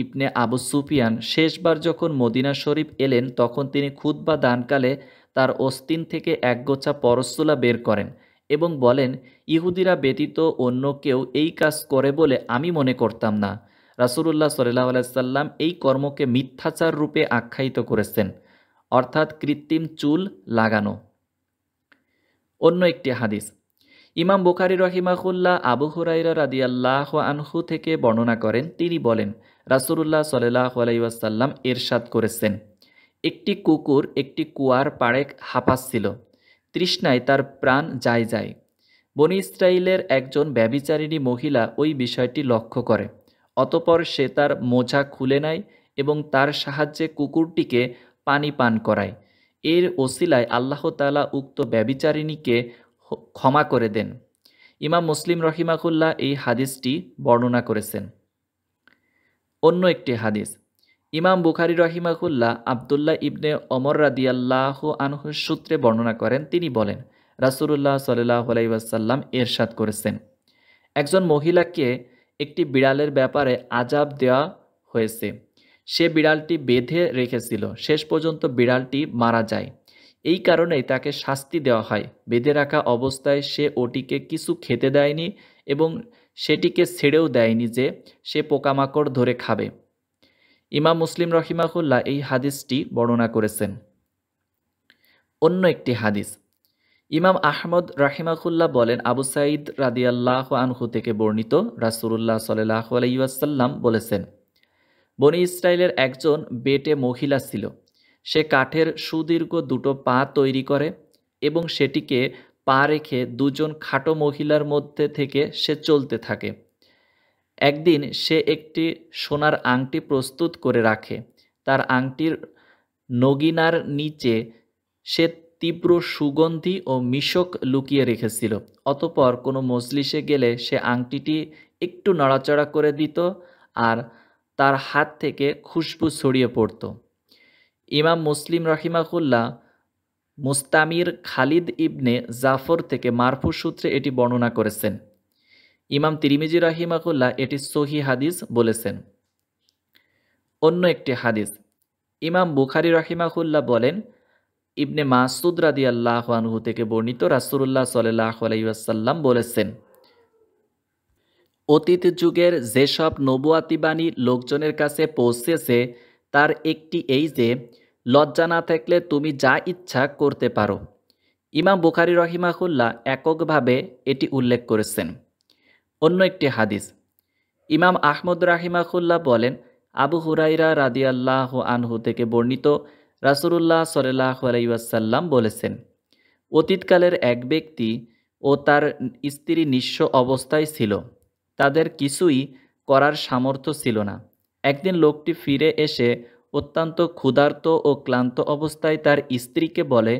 ইবনে আবু সুফিয়ান শেষবার যখন মদিনা শরীফ এলেন তখন তিনি খুতবা দানকালে তার অস্তিন থেকে একগোছা পরচুলা বের করেন এবং বলেন, ইহুদিরা ব্যতীত অন্য কেউ এই কাজ করে বলে আমি মনে করতাম না। রাসূলুল্লাহ সাল্লাল্লাহু আলাইহি সাল্লাম এই কর্মকে মিথ্যাচার রূপে আখ্যায়িত করেছেন, অর্থাৎ কৃত্রিম চুল লাগানো। অন্য একটি হাদিস, ইমাম বুখারী রাহিমাহুল্লাহ আবু হুরায়রা রাদিয়াল্লাহু আনহু থেকে বর্ণনা করেন, তিনি বলেন, রাসূলুল্লাহ সাল্লাল্লাহু আলাইহি ওয়াসাল্লাম ইরশাদ করেছেন, একটি কুকুর একটি কুয়ার পাড়ে হাঁপাচ্ছিল, তৃষ্ণায় তার প্রাণ যায় যায়। বনী ইসরাইলের একজন ব্যভিচারিণী মহিলা ওই বিষয়টি লক্ষ্য করে। অতঃপর সে তার মোজা খুলে নেয় এবং তার সাহায্যে কুকুরটিকে পানি পান করায়। এর ওসিলায় আল্লাহ তাআলা উক্ত ব্যভিচারিণীকে ক্ষমা করে দেন। ইমাম মুসলিম রাহিমাহুল্লাহ এই হাদিসটি বর্ণনা করেছেন। অন্য একটি হাদিস, ইমাম বুখারী রাহিমাহুল্লাহ আবদুল্লাহ ইবনে ওমর রাদিয়াল্লাহু আনহু সূত্রে বর্ণনা করেন, তিনি বলেন, রাসূলুল্লাহ সাল্লাল্লাহু আলাইহি ওয়াসাল্লাম ইরশাদ করেছেন, একজন মহিলাকে একটি বিড়ালের ব্যাপারে আযাব দেওয়া হয়েছে। সে বিড়ালটি বেঁধে রেখেছিল, শেষ পর্যন্ত বিড়ালটি মারা যায়। এই কারণেই তাকে শাস্তি দেওয়া হয়। বেঁধে রাখা অবস্থায় সে ওটিকে কিছু খেতে দেয়নি এবং সেটিকে ছেড়েও দেয়নি যে সে পোকামাকড় ধরে খাবে। ইমাম মুসলিম রাহিমাহুল্লাহ এই হাদিসটি বর্ণনা করেছেন। অন্য একটি হাদিস, ইমাম আহমদ রাহিমাহুল্লাহ বলেন, আবু সাঈদ রাদিয়াল্লাহু আনহু থেকে বর্ণিত, রাসূলুল্লাহ সাল্লাল্লাহু আলাইহি ওয়াসাল্লাম বলেছেন, বনী ইসরায়েলের একজন বেটে মহিলা ছিল। সে কাঠের সুদীর্ঘ দুটো পা তৈরি করে এবং সেটিকে পা রেখে দুজন খাটো মহিলার মধ্যে থেকে সে চলতে থাকে। একদিন সে একটি সোনার আংটি প্রস্তুত করে রাখে। তার আংটির নগিনার নিচে সে তীব্র সুগন্ধি ও মিশক লুকিয়ে রেখেছিল। অতঃপর কোনো মজলিসে গেলে সে আংটিটি একটু নড়াচড়া করে দিত আর তার হাত থেকে খুশবু ছড়িয়ে পড়ত। ইমাম মুসলিম রাহিমাহুল্লাহ মুস্তামির খালিদ ইবনে জাফর থেকে মারফু সূত্রে এটি বর্ণনা করেছেন। ইমাম তিরমিজি রাহিমাহুল্লাহ এটি সহি হাদিস বলেছেন। অন্য একটি হাদিস ইমাম বুখারী রাহিমাহুল্লাহ বলেন, ইবনে মাসউদ রাদিয়াল্লাহু আনহু থেকে বর্ণিত, রাসূলুল্লাহ সাল্লাল্লাহু আলাইহি ওয়াসাল্লাম বলেছেন, অতীত যুগের যেসব নবুয়াতি বাণী লোকজনের কাছে পৌঁছেছে তার একটি এই যে, লজ্জা না থাকলে তুমি যা ইচ্ছা করতে পারো। ইমাম বুখারী রাহিমাহুল্লাহ এককভাবে এটি উল্লেখ করেছেন। অন্য একটি হাদিস ইমাম আহমদ রাহিমাহুল্লাহ বলেন, আবু হুরাইরা রাদিয়াল্লাহু আনহু থেকে বর্ণিত, রাসূলুল্লাহ সাল্লাল্লাহু আলাইহি ওয়াসাল্লাম বলেছেন, অতীতকালের এক ব্যক্তি ও তার স্ত্রী নিঃস্ব অবস্থায় ছিল। তাদের কিছুই করার সামর্থ্য ছিল না। একদিন লোকটি ফিরে এসে অত্যন্ত ক্ষুধার্ত ও ক্লান্ত অবস্থায় তার স্ত্রীকে বলে,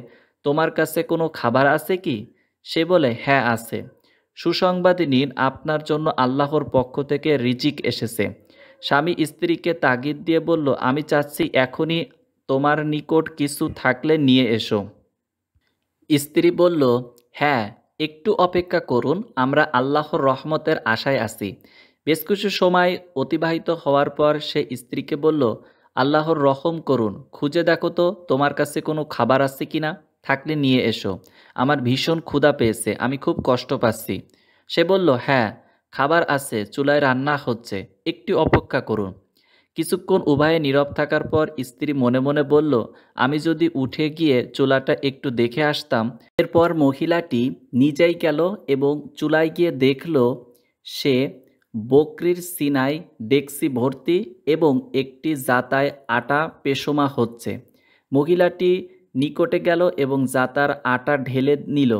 তোমার কাছে কোনো খাবার আছে কি? সে বলে, হ্যাঁ আছে। সুসংবাদ নিন, আপনার জন্য আল্লাহর পক্ষ থেকে রিজিক এসেছে। স্বামী স্ত্রীকে তাগিদ দিয়ে বলল, আমি চাচ্ছি এখনই তোমার নিকট কিছু থাকলে নিয়ে এসো। স্ত্রী বলল, হ্যাঁ, একটু অপেক্ষা করুন, আমরা আল্লাহর রহমতের আশায় আছি। বেশ কিছু সময় অতিবাহিত হওয়ার পর সে স্ত্রীকে বলল, আল্লাহর রহম করুন, খুঁজে দেখো তো তোমার কাছে কোনো খাবার আছে কিনা, থাকলে নিয়ে এসো। আমার ভীষণ ক্ষুধা পেয়েছে, আমি খুব কষ্ট পাচ্ছি। সে বলল, হ্যাঁ, খাবার আছে, চুলায় রান্না হচ্ছে, একটু অপেক্ষা করুন। কিছুক্ষণ উভয়ে নীরব থাকার পর স্ত্রী মনে মনে বলল, আমি যদি উঠে গিয়ে চুলাটা একটু দেখে আসতাম। এরপর মহিলাটি নিজেই গেল এবং চুলায় গিয়ে দেখল সে বকরির সিনায় ডেকসি ভর্তি এবং একটি জাতায় আটা পেশমা হচ্ছে। মহিলাটি নিকটে গেল এবং জাতার আটা ঢেলে নিল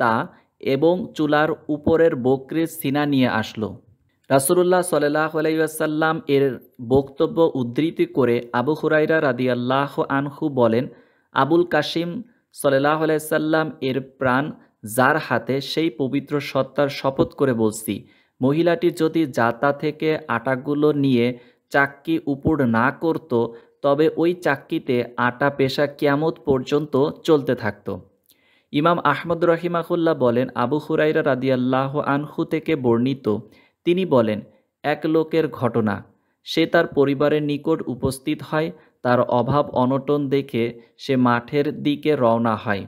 তা এবং চুলার উপরের বকরির সিনা নিয়ে আসলো। রাসূলুল্লাহ সাল্লাল্লাহু আলাইহি ওয়াসাল্লাম এর বক্তব্য উদ্ধৃতি করে আবু হুরাইরা রাদিয়াল্লাহু আনহু বলেন, আবুল কাসিম সাল্লাল্লাহু আলাইহি ওয়াসাল্লাম এর প্রাণ যার হাতে, সেই পবিত্র সত্তার শপথ করে বলছি, মহিলাটি যদি জাতা থেকে আটাগুলো নিয়ে চাক্কি উপর না করত, তবে ওই চাক্কিতে আটা পেশা কিয়ামত পর্যন্ত চলতে থাকত। ইমাম আহমদ রাহিমাহুল্লাহ বলেন, আবু হুরাইরা রাদিয়াল্লাহু আনহু থেকে বর্ণিত, তিনি বলেন, এক লোকের ঘটনা, সে তার পরিবারের নিকট উপস্থিত হয়। তার অভাব অনটন দেখে সে মাঠের দিকে রওনা হয়।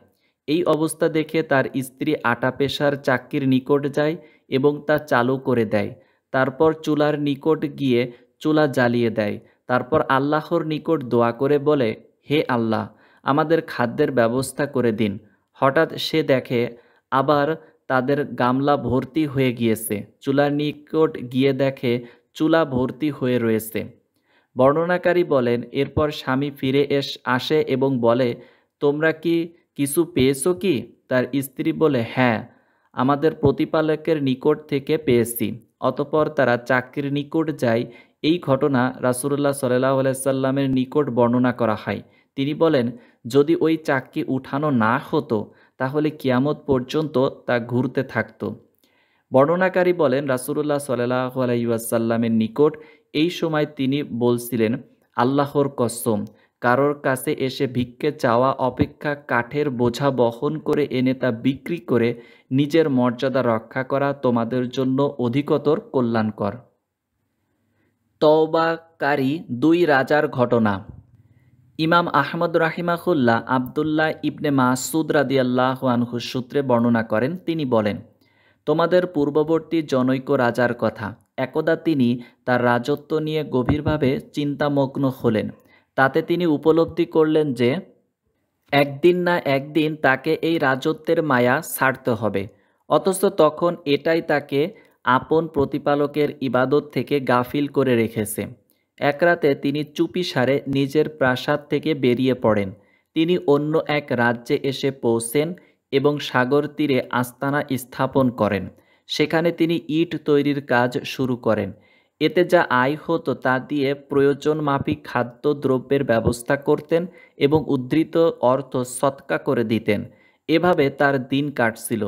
এই অবস্থা দেখে তার স্ত্রী আটা পেশার চাক্কির নিকট যায় এবং তা চালু করে দেয়। তারপর চুলার নিকট গিয়ে চুলা জ্বালিয়ে দেয়। তারপর আল্লাহর নিকট দোয়া করে বলে, হে আল্লাহ, আমাদের খাদ্যের ব্যবস্থা করে দিন। হঠাৎ সে দেখে আবার তাদের গামলা ভর্তি হয়ে গিয়েছে। চুলার নিকট গিয়ে দেখে চুলা ভর্তি হয়ে রয়েছে। বর্ণনাকারী বলেন, এরপর স্বামী ফিরে আসে এবং বলে, তোমরা কি কিছু পেয়েছো কি? তার স্ত্রী বলে, হ্যাঁ, আমাদের প্রতিপালকের নিকট থেকে পেয়েছি। অতঃপর তারা চাক্কির নিকট যায়। এই ঘটনা রাসূলুল্লাহ সাল্লাল্লাহু আলাইহি সাল্লামের নিকট বর্ণনা করা হয়। তিনি বলেন, যদি ওই চাক্কি উঠানো না হতো তাহলে কিয়ামত পর্যন্ত তা ঘুরতে থাকত। বর্ণনাকারী বলেন, রাসূলুল্লাহ সাল্লাল্লাহু আলাইহি ওয়াসাল্লামের নিকট এই সময় তিনি বলছিলেন, আল্লাহর কসম, কারোর কাছে এসে ভিক্ষে চাওয়া অপেক্ষা কাঠের বোঝা বহন করে এনে তা বিক্রি করে নিজের মর্যাদা রক্ষা করা তোমাদের জন্য অধিকতর কল্যাণকর। তওবাকারী দুই রাজার ঘটনা। ইমাম আহমদ রাহিমাহুল্লাহ আবদুল্লাহ ইবনে মাসউদ রাদিয়াল্লাহু আনহু সূত্রে বর্ণনা করেন, তিনি বলেন, তোমাদের পূর্ববর্তী জনৈক রাজার কথা। একদা তিনি তার রাজত্ব নিয়ে গভীরভাবে চিন্তামগ্ন হলেন। তাতে তিনি উপলব্ধি করলেন যে একদিন না একদিন তাকে এই রাজত্বের মায়া ছাড়তে হবে। অথচ তখন এটাই তাকে আপন প্রতিপালকের ইবাদত থেকে গাফিল করে রেখেছে। এক রাতে তিনি চুপিসারে নিজের প্রাসাদ থেকে বেরিয়ে পড়েন। তিনি অন্য এক রাজ্যে এসে পৌঁছেন এবং সাগর তীরে আস্তানা স্থাপন করেন। সেখানে তিনি ইট তৈরির কাজ শুরু করেন। এতে যা আয় হতো তা দিয়ে প্রয়োজন মাফিক খাদ্যদ্রব্যের ব্যবস্থা করতেন এবং উদ্ধৃত অর্থ সৎকা করে দিতেন। এভাবে তার দিন কাটছিল।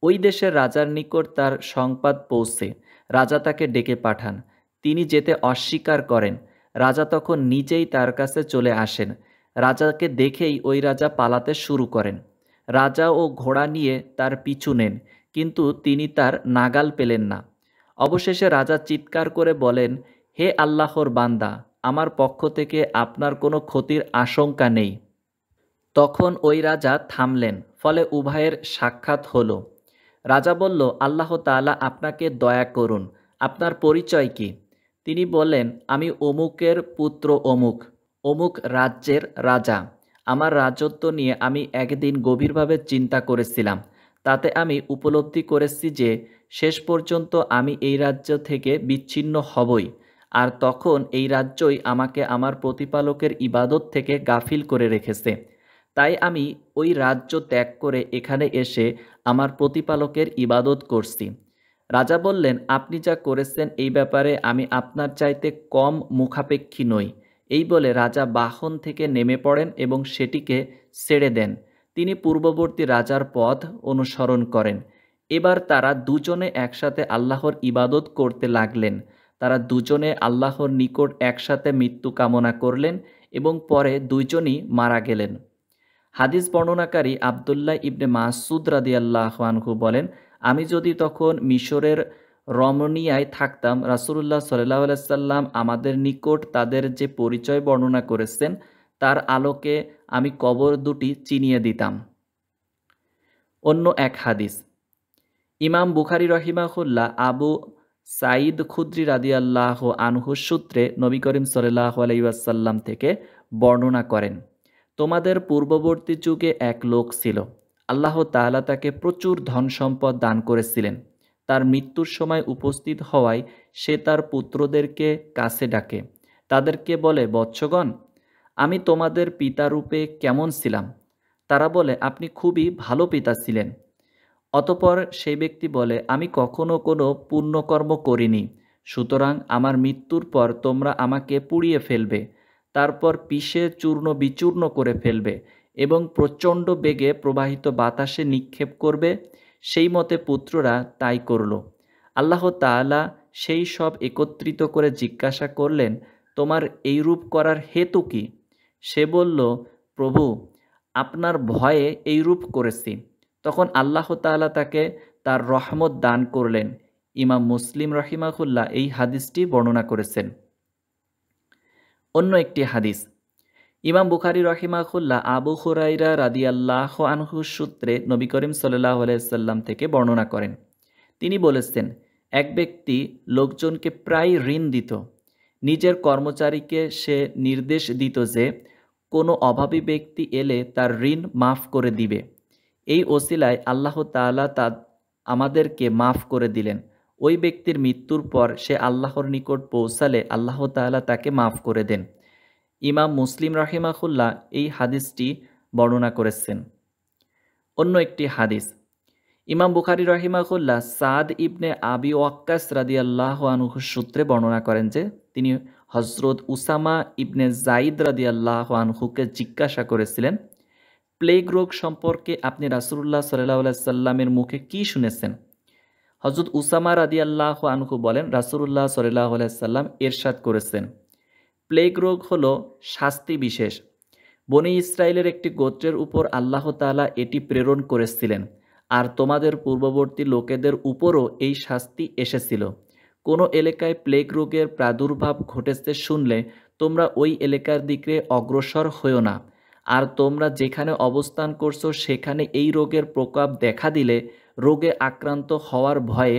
ওই দেশের রাজার নিকট তার সংবাদ পৌঁছে। রাজা তাকে ডেকে পাঠান। তিনি যেতে অস্বীকার করেন। রাজা তখন নিজেই তার কাছে চলে আসেন। রাজাকে দেখেই ওই রাজা পালাতে শুরু করেন। রাজা ও ঘোড়া নিয়ে তার পিছু নেন, কিন্তু তিনি তার নাগাল পেলেন না। অবশেষে রাজা চিৎকার করে বলেন, হে আল্লাহর বান্দা, আমার পক্ষ থেকে আপনার কোনো ক্ষতির আশঙ্কা নেই। তখন ওই রাজা থামলেন, ফলে উভয়ের সাক্ষাৎ হলো। রাজা বলল, আল্লাহ তাআলা আপনাকে দয়া করুন, আপনার পরিচয় কি? তিনি বললেন, আমি অমুকের পুত্র অমুক, অমুক রাজ্যের রাজা। আমার রাজত্ব নিয়ে আমি একদিন গভীরভাবে চিন্তা করেছিলাম। তাতে আমি উপলব্ধি করেছি যে শেষ পর্যন্ত আমি এই রাজ্য থেকে বিচ্ছিন্ন হবই, আর তখন এই রাজ্যই আমাকে আমার প্রতিপালকের ইবাদত থেকে গাফিল করে রেখেছে। তাই আমি ওই রাজ্য ত্যাগ করে এখানে এসে আমার প্রতিপালকের ইবাদত করছি। রাজা বললেন, আপনি যা করেছেন এই ব্যাপারে আমি আপনার চাইতে কম মুখাপেক্ষী নই। এই বলে রাজা বাহন থেকে নেমে পড়েন এবং সেটিকে ছেড়ে দেন। তিনি পূর্ববর্তী রাজার পথ অনুসরণ করেন। এবার তারা দুজনে একসাথে আল্লাহর ইবাদত করতে লাগলেন। তারা দুজনে আল্লাহর নিকট একসাথে মৃত্যু কামনা করলেন এবং পরে দুইজনই মারা গেলেন। হাদিস বর্ণনাকারী আবদুল্লাহ ইবনে মাসুদ রাদিয়াল্লাহু আনহু বলেন, আমি যদি তখন মিশরের রমণিয়ায় থাকতাম, রাসূলুল্লাহ সাল্লাল্লাহু আলাইহি সাল্লাম আমাদের নিকট তাদের যে পরিচয় বর্ণনা করেছেন তার আলোকে আমি কবর দুটি চিনিয়ে দিতাম। অন্য এক হাদিস, ইমাম বুখারী রহিমাহুল্লাহ আবু সাঈদ খুদরি রাদিয়াল্লাহু আনহু সূত্রে নবী করিম সাল্লাল্লাহু আলাইহি ওয়াসাল্লাম থেকে বর্ণনা করেন, তোমাদের পূর্ববর্তী যুগে এক লোক ছিল। আল্লাহ তাআলা তাকে প্রচুর ধন সম্পদ দান করেছিলেন। তার মৃত্যুর সময় উপস্থিত হওয়ায় সে তার পুত্রদেরকে কাছে ডাকে। তাদেরকে বলে, বৎসগণ, আমি তোমাদের পিতারূপে কেমন ছিলাম? তারা বলে, আপনি খুবই ভালো পিতা ছিলেন। অতঃপর সেই ব্যক্তি বলে, আমি কখনো কোনো পুণ্যকর্ম করিনি, সুতরাং আমার মৃত্যুর পর তোমরা আমাকে পুড়িয়ে ফেলবে, তারপর পিষে চূর্ণ বিচূর্ণ করে ফেলবে এবং প্রচণ্ড বেগে প্রবাহিত বাতাসে নিক্ষেপ করবে। সেই মতে পুত্ররা তাই করল। আল্লাহ তাআলা সেই সব একত্রিত করে জিজ্ঞাসা করলেন, তোমার এইরূপ করার হেতু কি? সে বলল, প্রভু, আপনার ভয়ে এইরূপ করেছি। তখন আল্লাহ তাআলা তাকে তার রহমত দান করলেন। ইমাম মুসলিম রাহিমাহুল্লাহ এই হাদিসটি বর্ণনা করেছেন। অন্য একটি হাদিস, ইমাম বুখারী রহিমাহুল্লাহ আবু হুরায়রা রাদিয়াল্লাহু আনহু সূত্রে নবী করিম সাল্লাল্লাহু আলাইহি সাল্লাম থেকে বর্ণনা করেন, তিনি বলেছেন, এক ব্যক্তি লোকজনকে প্রায় ঋণ দিত। নিজের কর্মচারীকে সে নির্দেশ দিত যে কোনো অভাবী ব্যক্তি এলে তার ঋণ মাফ করে দিবে। এই ওসিলায় আল্লাহ তাআলা আমাদেরকে মাফ করে দিলেন। ওই ব্যক্তির মৃত্যুর পর সে আল্লাহর নিকট পৌঁছালে আল্লাহ তাআলা তাকে মাফ করে দেন। ইমাম মুসলিম রাহিমাহুল্লাহ এই হাদিসটি বর্ণনা করেছেন। অন্য একটি হাদিস, ইমাম বুখারী রহিমাহুল্লাহ সাদ ইবনে আবি ওয়াক্কাস রাদিয়াল্লাহু আনহু সূত্রে বর্ণনা করেন যে তিনি হযরত উসামা ইবনে যায়েদ রাদিয়াল্লাহু আনহুকে জিজ্ঞাসা করেছিলেন, প্লেগ রোগ সম্পর্কে আপনি রাসূলুল্লাহ সাল্লাল্লাহু আলাইহি সাল্লামের মুখে কি শুনেছেন? হযরত উসামা রাদিয়াল্লাহু আনহু বলেন, রাসূলুল্লাহ সাল্লাল্লাহু আলাইহি সাল্লাম ইরশাদ করেছেন, প্লেগ রোগ হলো শাস্তি বিশেষ। বনী ইসরায়েলের একটি গোত্রের উপর আল্লাহ তাআলা এটি প্রেরণ করেছিলেন, আর তোমাদের পূর্ববর্তী লোকেদের উপরও এই শাস্তি এসেছিল। কোনো এলাকায় প্লেগ রোগের প্রাদুর্ভাব ঘটেছে শুনলে তোমরা ওই এলাকার দিকে অগ্রসর হইও না, আর তোমরা যেখানে অবস্থান করছো সেখানে এই রোগের প্রকোপ দেখা দিলে রোগে আক্রান্ত হওয়ার ভয়ে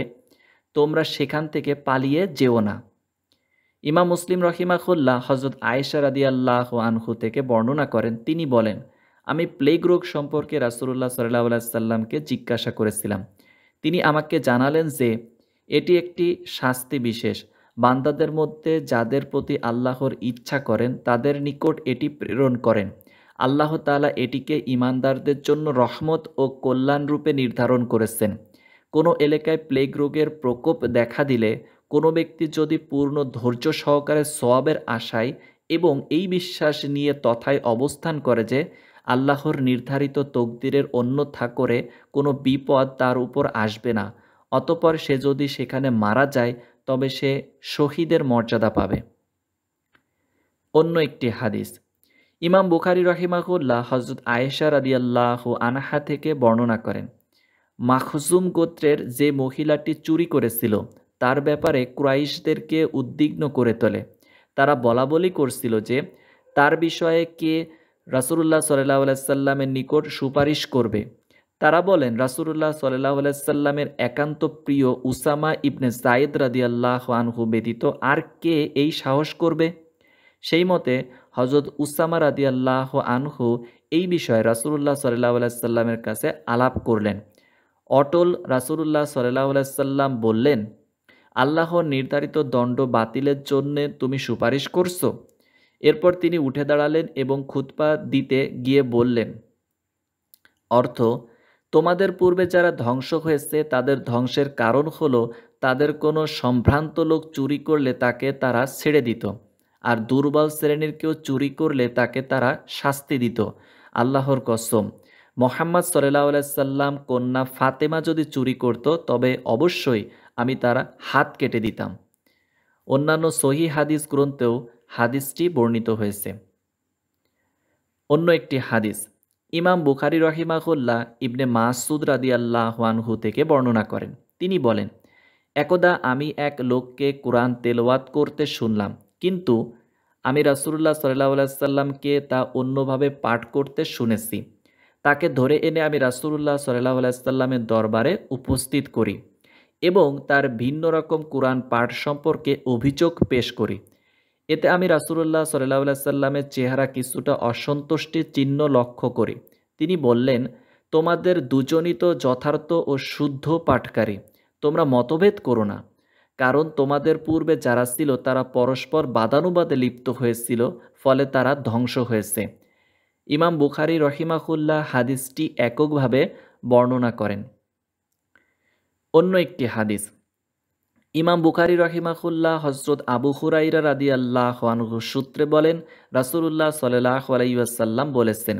তোমরা সেখান থেকে পালিয়ে যেও না। ইমাম মুসলিম রহিমাহুল্লাহ হযরত আয়েশা রাদিয়াল্লাহু আনহু থেকে বর্ণনা করেন, তিনি বলেন, আমি প্লেগ রোগ সম্পর্কে রাসূলুল্লাহ সাল্লাল্লাহু আলাইহি সাল্লামকে জিজ্ঞাসা করেছিলাম। তিনি আমাকে জানালেন যে এটি একটি শাস্তি বিশেষ। বান্দাদের মধ্যে যাদের প্রতি আল্লাহর ইচ্ছা করেন তাদের নিকট এটি প্রেরণ করেন, আল্লাহ তাআলা এটিকে ঈমানদারদের জন্য রহমত ও কল্যাণ রূপে নির্ধারণ করেছেন। কোনো এলাকায় প্লেগ রোগের প্রকোপ দেখা দিলে কোনো ব্যক্তি যদি পূর্ণ ধৈর্য সহকারে সওয়াবের আশায় এবং এই বিশ্বাস নিয়ে তথায় অবস্থান করে যে আল্লাহর নির্ধারিত তকদিরের অন্যথা করে কোনো বিপদ তার উপর আসবে না, অতঃপর সে যদি সেখানে মারা যায় তবে সে শহীদের মর্যাদা পাবে। অন্য একটি হাদিস, ইমাম বুখারী রাহিমাহুল্লাহ হযরত আয়েশা রাদিয়াল্লাহু আনহা থেকে বর্ণনা করেন, মাখজুম গোত্রের যে মহিলাটি চুরি করেছিল তার ব্যাপারে কুরাইশদেরকে উদ্বিগ্ন করে তোলে। তারা বলাবলি করছিল যে তার বিষয়ে কে রাসূলুল্লাহ সাল্লাল্লাহু আলাইহি সাল্লামের নিকট সুপারিশ করবে। তারা বলেন, রাসূলুল্লাহ সাল্লাল্লাহু আলাইহি সাল্লামের একান্ত প্রিয় উসামা ইবনে যায়েদ রাদিয়াল্লাহু আনহু ব্যতীত আর কে এই সাহস করবে? সেই মতে হযরত উসামা রাদিয়াল্লাহু আনহু এই বিষয়ে রাসূলুল্লাহ সাল্লাল্লাহু আলাইহি সাল্লামের কাছে আলাপ করলেন। অটল রাসূলুল্লাহ সাল্লাল্লাহু আলাইহি সাল্লাম বললেন, আল্লাহর নির্ধারিত দণ্ড বাতিলের জন্যে তুমি সুপারিশ করছো? এরপর তিনি উঠে দাঁড়ালেন এবং খুতবা দিতে গিয়ে বললেন, অর্থ, তোমাদের পূর্বে যারা ধ্বংস হয়েছে তাদের ধ্বংসের কারণ হলো তাদের কোনো সম্ভ্রান্ত লোক চুরি করলে তাকে তারা ছেড়ে দিত, আর দুর্বল শ্রেণীর কেউ চুরি করলে তাকে তারা শাস্তি দিত। আল্লাহর কসম, মুহাম্মদ সাল্লাল্লাহু আলাইহি সাল্লাম কন্যা ফাতেমা যদি চুরি করত তবে অবশ্যই আমি তার হাত কেটে দিতাম। অন্যান্য সহিহ হাদিস গ্রন্থেও হাদিসটি বর্ণিত হয়েছে। অন্য একটি হাদিস, ইমাম বুখারী রাহিমাহুল্লাহ ইবনে মাসউদ রাদিয়াল্লাহু আনহু থেকে বর্ণনা করেন। তিনি বলেন, একদা আমি এক লোককে কুরআন তেলাওয়াত করতে শুনলাম, কিন্তু আমি রাসূলুল্লাহ সাল্লাল্লাহু আলাইহি সাল্লামকে তা অন্যভাবে পাঠ করতে শুনেছি। তাকে ধরে এনে আমি রাসূলুল্লাহ সাল্লাল্লাহু আলাইহি সাল্লামের দরবারে উপস্থিত করি এবং তার ভিন্ন রকম কুরআন পাঠ সম্পর্কে অভিযোগ পেশ করি। এতে আমি রাসূলুল্লাহ সাল্লাল্লাহু আলাইহি সাল্লামের চেহারা কিছুটা অসন্তুষ্টির চিহ্ন লক্ষ্য করি। তিনি বললেন, তোমাদের দুজনই তো যথার্থ ও শুদ্ধ পাঠকারী, তোমরা মতভেদ করো না, কারণ তোমাদের পূর্বে যারা ছিল তারা পরস্পর বাদানুবাদে লিপ্ত হয়েছিল, ফলে তারা ধ্বংস হয়েছে। ইমাম বুখারী রাহিমাহুল্লাহ হাদিসটি এককভাবে বর্ণনা করেন। অন্য একটি হাদিস, ইমাম বুখারী রাহিমাহুল্লাহ হযরত আবু হুরায়রা রাদিয়াল্লাহু আনহু সূত্রে বলেন, রাসূলুল্লাহ সাল্লাল্লাহু আলাইহি ওয়াসাল্লাম বলেছেন,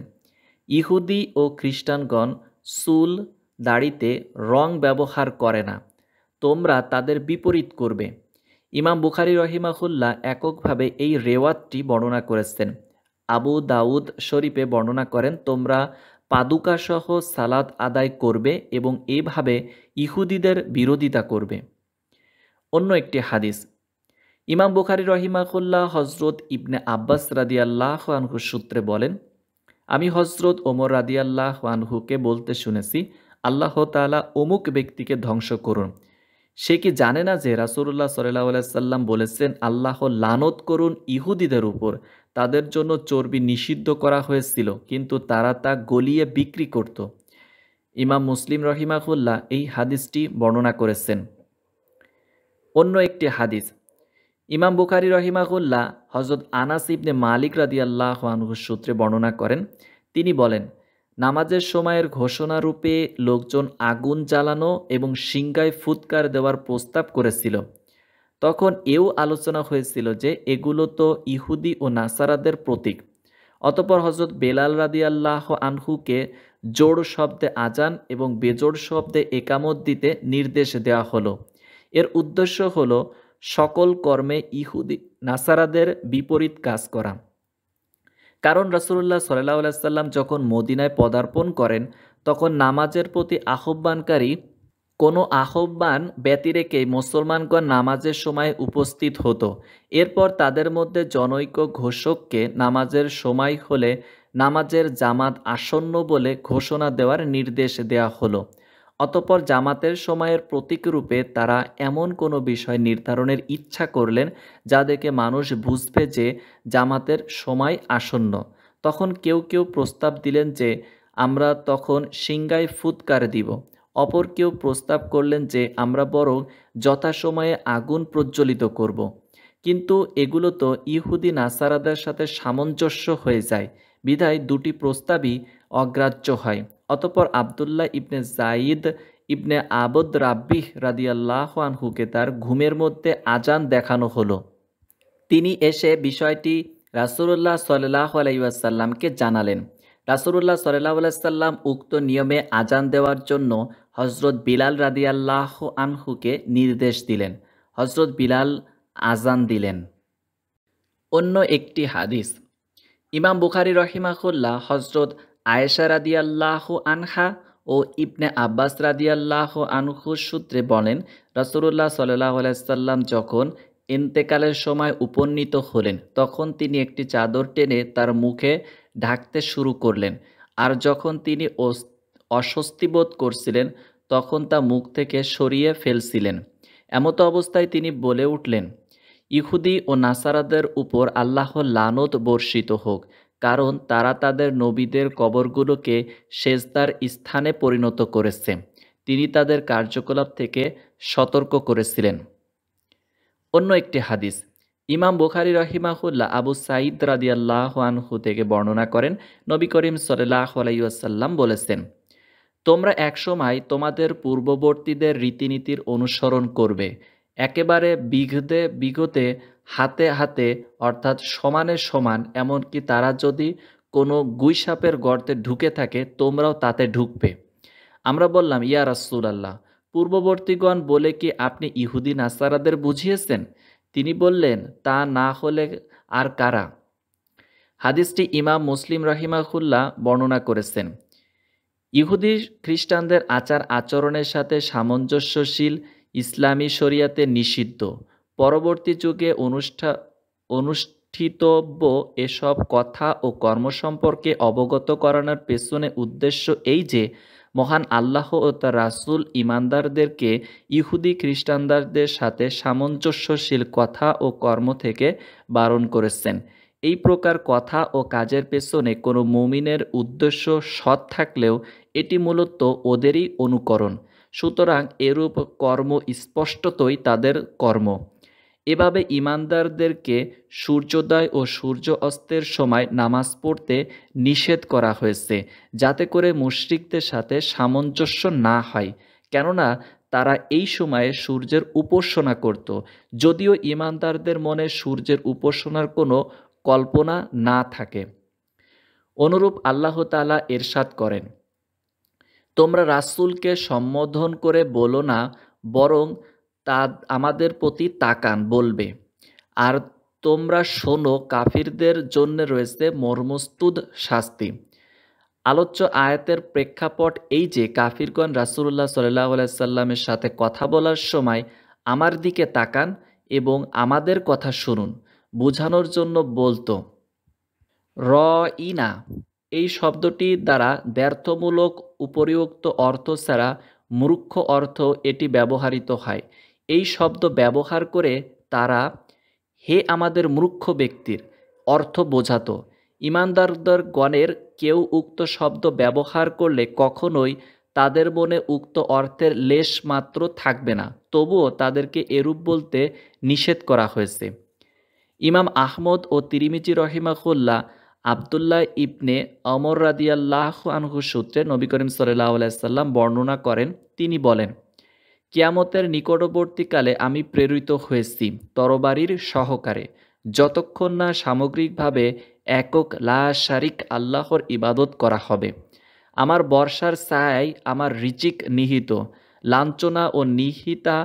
ইহুদি ও খ্রিস্টানগণ চুল দাড়িতে রং ব্যবহার করে না, তোমরা তাদের বিপরীত করবে। ইমাম বুখারী রাহিমাহুল্লাহ এককভাবে এই রেওয়াতটি বর্ণনা করেছেন। আবু দাউদ শরীফে বর্ণনা করেন, তোমরা পাদুকাসহ সালাত আদায় করবে এবং এভাবে ইহুদিদের বিরোধিতা করবে। অন্য একটি হাদিস, ইমাম বুখারী রাহিমাহুল্লাহ হযরত ইবনে আব্বাস রাদিয়াল্লাহু আনহু সূত্রে বলেন, আমি হযরত ওমর রাদিয়াল্লাহু আনহুকে বলতে শুনেছি, আল্লাহ তাআলা অমুক ব্যক্তিকে ধ্বংস করুন। সে কি জানে না যে রাসূলুল্লাহ সাল্লাল্লাহু আলাইহি সাল্লাম বলেছেন, আল্লাহ লানত করুন ইহুদিদের উপর, তাদের জন্য চর্বি নিষিদ্ধ করা হয়েছিল কিন্তু তারা তা গলিয়ে বিক্রি করত। ইমাম মুসলিম রাহিমাহুল্লাহ এই হাদিসটি বর্ণনা করেছেন। অন্য একটি হাদিস, ইমাম বুখারী রাহিমাহুল্লাহ হযরত আনাস ইবনে মালিক রাদিয়াল্লাহু আনহু সূত্রে বর্ণনা করেন। তিনি বলেন, নামাজের সময়ের ঘোষণা রূপে লোকজন আগুন জ্বালানো এবং সিংগায় ফুৎকার দেওয়ার প্রস্তাব করেছিল। তখন এও আলোচনা হয়েছিল যে এগুলো তো ইহুদি ও নাসারাদের প্রতীক। অতঃপর হযরত বেলাল রাদিয়াল্লাহু আনহুকে জোড় শব্দে আজান এবং বেজোড় শব্দে একামত দিতে নির্দেশ দেওয়া হলো। এর উদ্দেশ্য হলো সকল কর্মে ইহুদি নাসারাদের বিপরীত কাজ করা। কারণ রাসূলুল্লাহ সাল্লাল্লাহু আলাইহি সাল্লাম যখন মদিনায় পদার্পণ করেন তখন নামাজের প্রতি আহ্বানকারী কোনো আহ্বান ব্যতি রেখেই মুসলমানগণ নামাজের সময় উপস্থিত হতো। এরপর তাদের মধ্যে জনৈক ঘোষককে নামাজের সময় হলে নামাজের জামাত আসন্ন বলে ঘোষণা দেওয়ার নির্দেশ দেওয়া হলো। অতঃপর জামাতের সময়ের প্রতীকরূপে তারা এমন কোনো বিষয় নির্ধারণের ইচ্ছা করলেন যা দেখে মানুষ বুঝবে যে জামাতের সময় আসন্ন। তখন কেউ কেউ প্রস্তাব দিলেন যে আমরা তখন সিংগায় ফুৎকার দিব। অপর কেউ প্রস্তাব করলেন যে আমরা বরং যথাসময়ে আগুন প্রজ্বলিত করব। কিন্তু এগুলো তো ইহুদি নাসারাদের সাথে সামঞ্জস্য হয়ে যায়। বিধায় দুটি প্রস্তাবই অগ্রাহ্য হয়। অতঃপর আবদুল্লাহ ইবনে জাইদ ইবনে আবদ রাব্বিহ রাদিয়াল্লাহু আনহুকে তার ঘুমের মধ্যে আজান দেখানো হলো। তিনি এসে বিষয়টি রাসূলুল্লাহ সাল্লাল্লাহু আলাইহি ওয়াসাল্লামকে জানালেন। রাসূলুল্লাহ সাল্লাল্লাহু আলাইহি ওয়াসাল্লাম উক্ত নিয়মে আজান দেওয়ার জন্য হযরত বিলাল রাদিয়াল্লাহু আনহুকে নির্দেশ দিলেন। হযরত বিলাল আজান দিলেন। অন্য একটি হাদিস, ইমাম বুখারী রহিমাহুল্লাহ হযরত আয়েশা রাদিয়াল্লাহু আনহা ও ইবনে আব্বাস রাদিয়াল্লাহু আনহু সূত্রে বলেন, রাসূলুল্লাহ সাল্লাল্লাহু আলাইহি ওয়াসাল্লাম যখন ইন্তেকালের সময় উপনীত হলেন, তখন তিনি একটি চাদর টেনে তার মুখে ঢাকতে শুরু করলেন। আর যখন তিনি অস্বস্তি বোধ করছিলেন, তখন তা মুখ থেকে সরিয়ে ফেলছিলেন। এমতো অবস্থায় তিনি বলে উঠলেন, ইহুদি ও নাসারাদের উপর আল্লাহর লানত বর্ষিত হোক, কারণ তারা তাদের নবীদের কবরগুলোকে সেজদার স্থানে পরিণত করেছে। তিনি তাদের কার্যকলাপ থেকে সতর্ক করেছিলেন। অন্য একটি হাদিস, ইমাম বুখারী রহিমাহুল্লাহ আবু সাঈদ রাদিয়াল্লাহু আনহু থেকে বর্ণনা করেন, নবী করিম সাল্লাল্লাহু আলাইহি ওয়াসাল্লাম বলেছেন, তোমরা একসময় তোমাদের পূর্ববর্তীদের রীতিনীতির অনুসরণ করবে, একেবারে বিঘতে হাতে হাতে, অর্থাৎ সমানে সমান, এমনকি তারা যদি কোনো গুইসাপের গর্তে ঢুকে থাকে তোমরাও তাতে ঢুকবে। আমরা বললাম, ইয়া রাসূলাল্লাহ, পূর্ববর্তীগণ বলে কি আপনি ইহুদি নাসারাদের বুঝিয়েছেন? তিনি বললেন, তা না হলে আর কারা? হাদিসটি ইমাম মুসলিম রাহিমাহুল্লাহ বর্ণনা করেছেন। ইহুদি খ্রিস্টানদের আচার আচরণের সাথে সামঞ্জস্যশীল ইসলামী শরিয়াতে নিষিদ্ধ। পরবর্তী যুগে অনুষ্ঠিতব্য এসব কথা ও কর্ম সম্পর্কে অবগত করানোর পেছনে উদ্দেশ্য এই যে, মহান আল্লাহ ও তার রাসূল ঈমানদারদেরকে ইহুদি খ্রিস্টানদের সাথে সামঞ্জস্যশীল কথা ও কর্ম থেকে বারণ করেছেন। এই প্রকার কথা ও কাজের পেছনে কোনো মুমিনের উদ্দেশ্য সৎ থাকলেও এটি মূলত ওদেরই অনুকরণ। সুতরাং এরূপ কর্ম স্পষ্টতই তাদের কর্ম। এভাবে ঈমানদারদেরকে সূর্যোদয় ও সূর্য অস্তের সময় নামাজ পড়তে নিষেধ করা হয়েছে, যাতে করে মুশরিকদের সাথে সামঞ্জস্য না হয়, কেননা তারা এই সময়ে সূর্যের উপাসনা করত, যদিও ঈমানদারদের মনে সূর্যের উপাসনার কোনো কল্পনা না থাকে। অনুরূপ আল্লাহ তাআলা ইরশাদ করেন, তোমরা রাসূলকে সম্বোধন করে বলো না, বরং তা আমাদের প্রতি তাকান বলবে। আর তোমরা শোনো, কাফিরদের জন্য রয়েছে মর্মস্তুদ শাস্তি। আলোচ্য আয়াতের প্রেক্ষাপট এই যে, কাফিরগণ রাসূলুল্লাহ সাল্লাল্লাহু আলাইহি সাল্লামের সাথে কথা বলার সময় আমার দিকে তাকান এবং আমাদের কথা শুনুন বোঝানোর জন্য বলতো। রঈনা এই শব্দটি দ্বারা দ্ব্যর্থমূলক উপরিউক্ত অর্থ ছাড়া মূর্খ অর্থ এটি ব্যবহৃত হয়। এই শব্দ ব্যবহার করে তারা হে আমাদের মূর্খ ব্যক্তির অর্থ বোঝাতো। ঈমানদারদের গণের কেউ উক্ত শব্দ ব্যবহার করলে কখনোই তাদের মনে উক্ত অর্থের লেশ মাত্র থাকবে না, তবুও তাদেরকে এরূপ বলতে নিষেধ করা হয়েছে। ইমাম আহমদ ও তিরমিজি রহিমাহুল্লাহ আবদুল্লাহ ইবনে ওমর রাদিয়াল্লাহু আনহু সূত্রে নবী করিম সাল্লাল্লাহু আলাইহি সাল্লাম বর্ণনা করেন, তিনি বলেন, কিয়ামতের নিকটবর্তীকালে আমি প্রেরিত হয়েছি তরবারির সহকারে, যতক্ষণ না সামগ্রিকভাবে একক লা শারিক আল্লাহর ইবাদত করা হবে। আমার বর্ষার ছায়ায় আমার রিজিক নিহিত। লাঞ্ছনা ও নিহিতা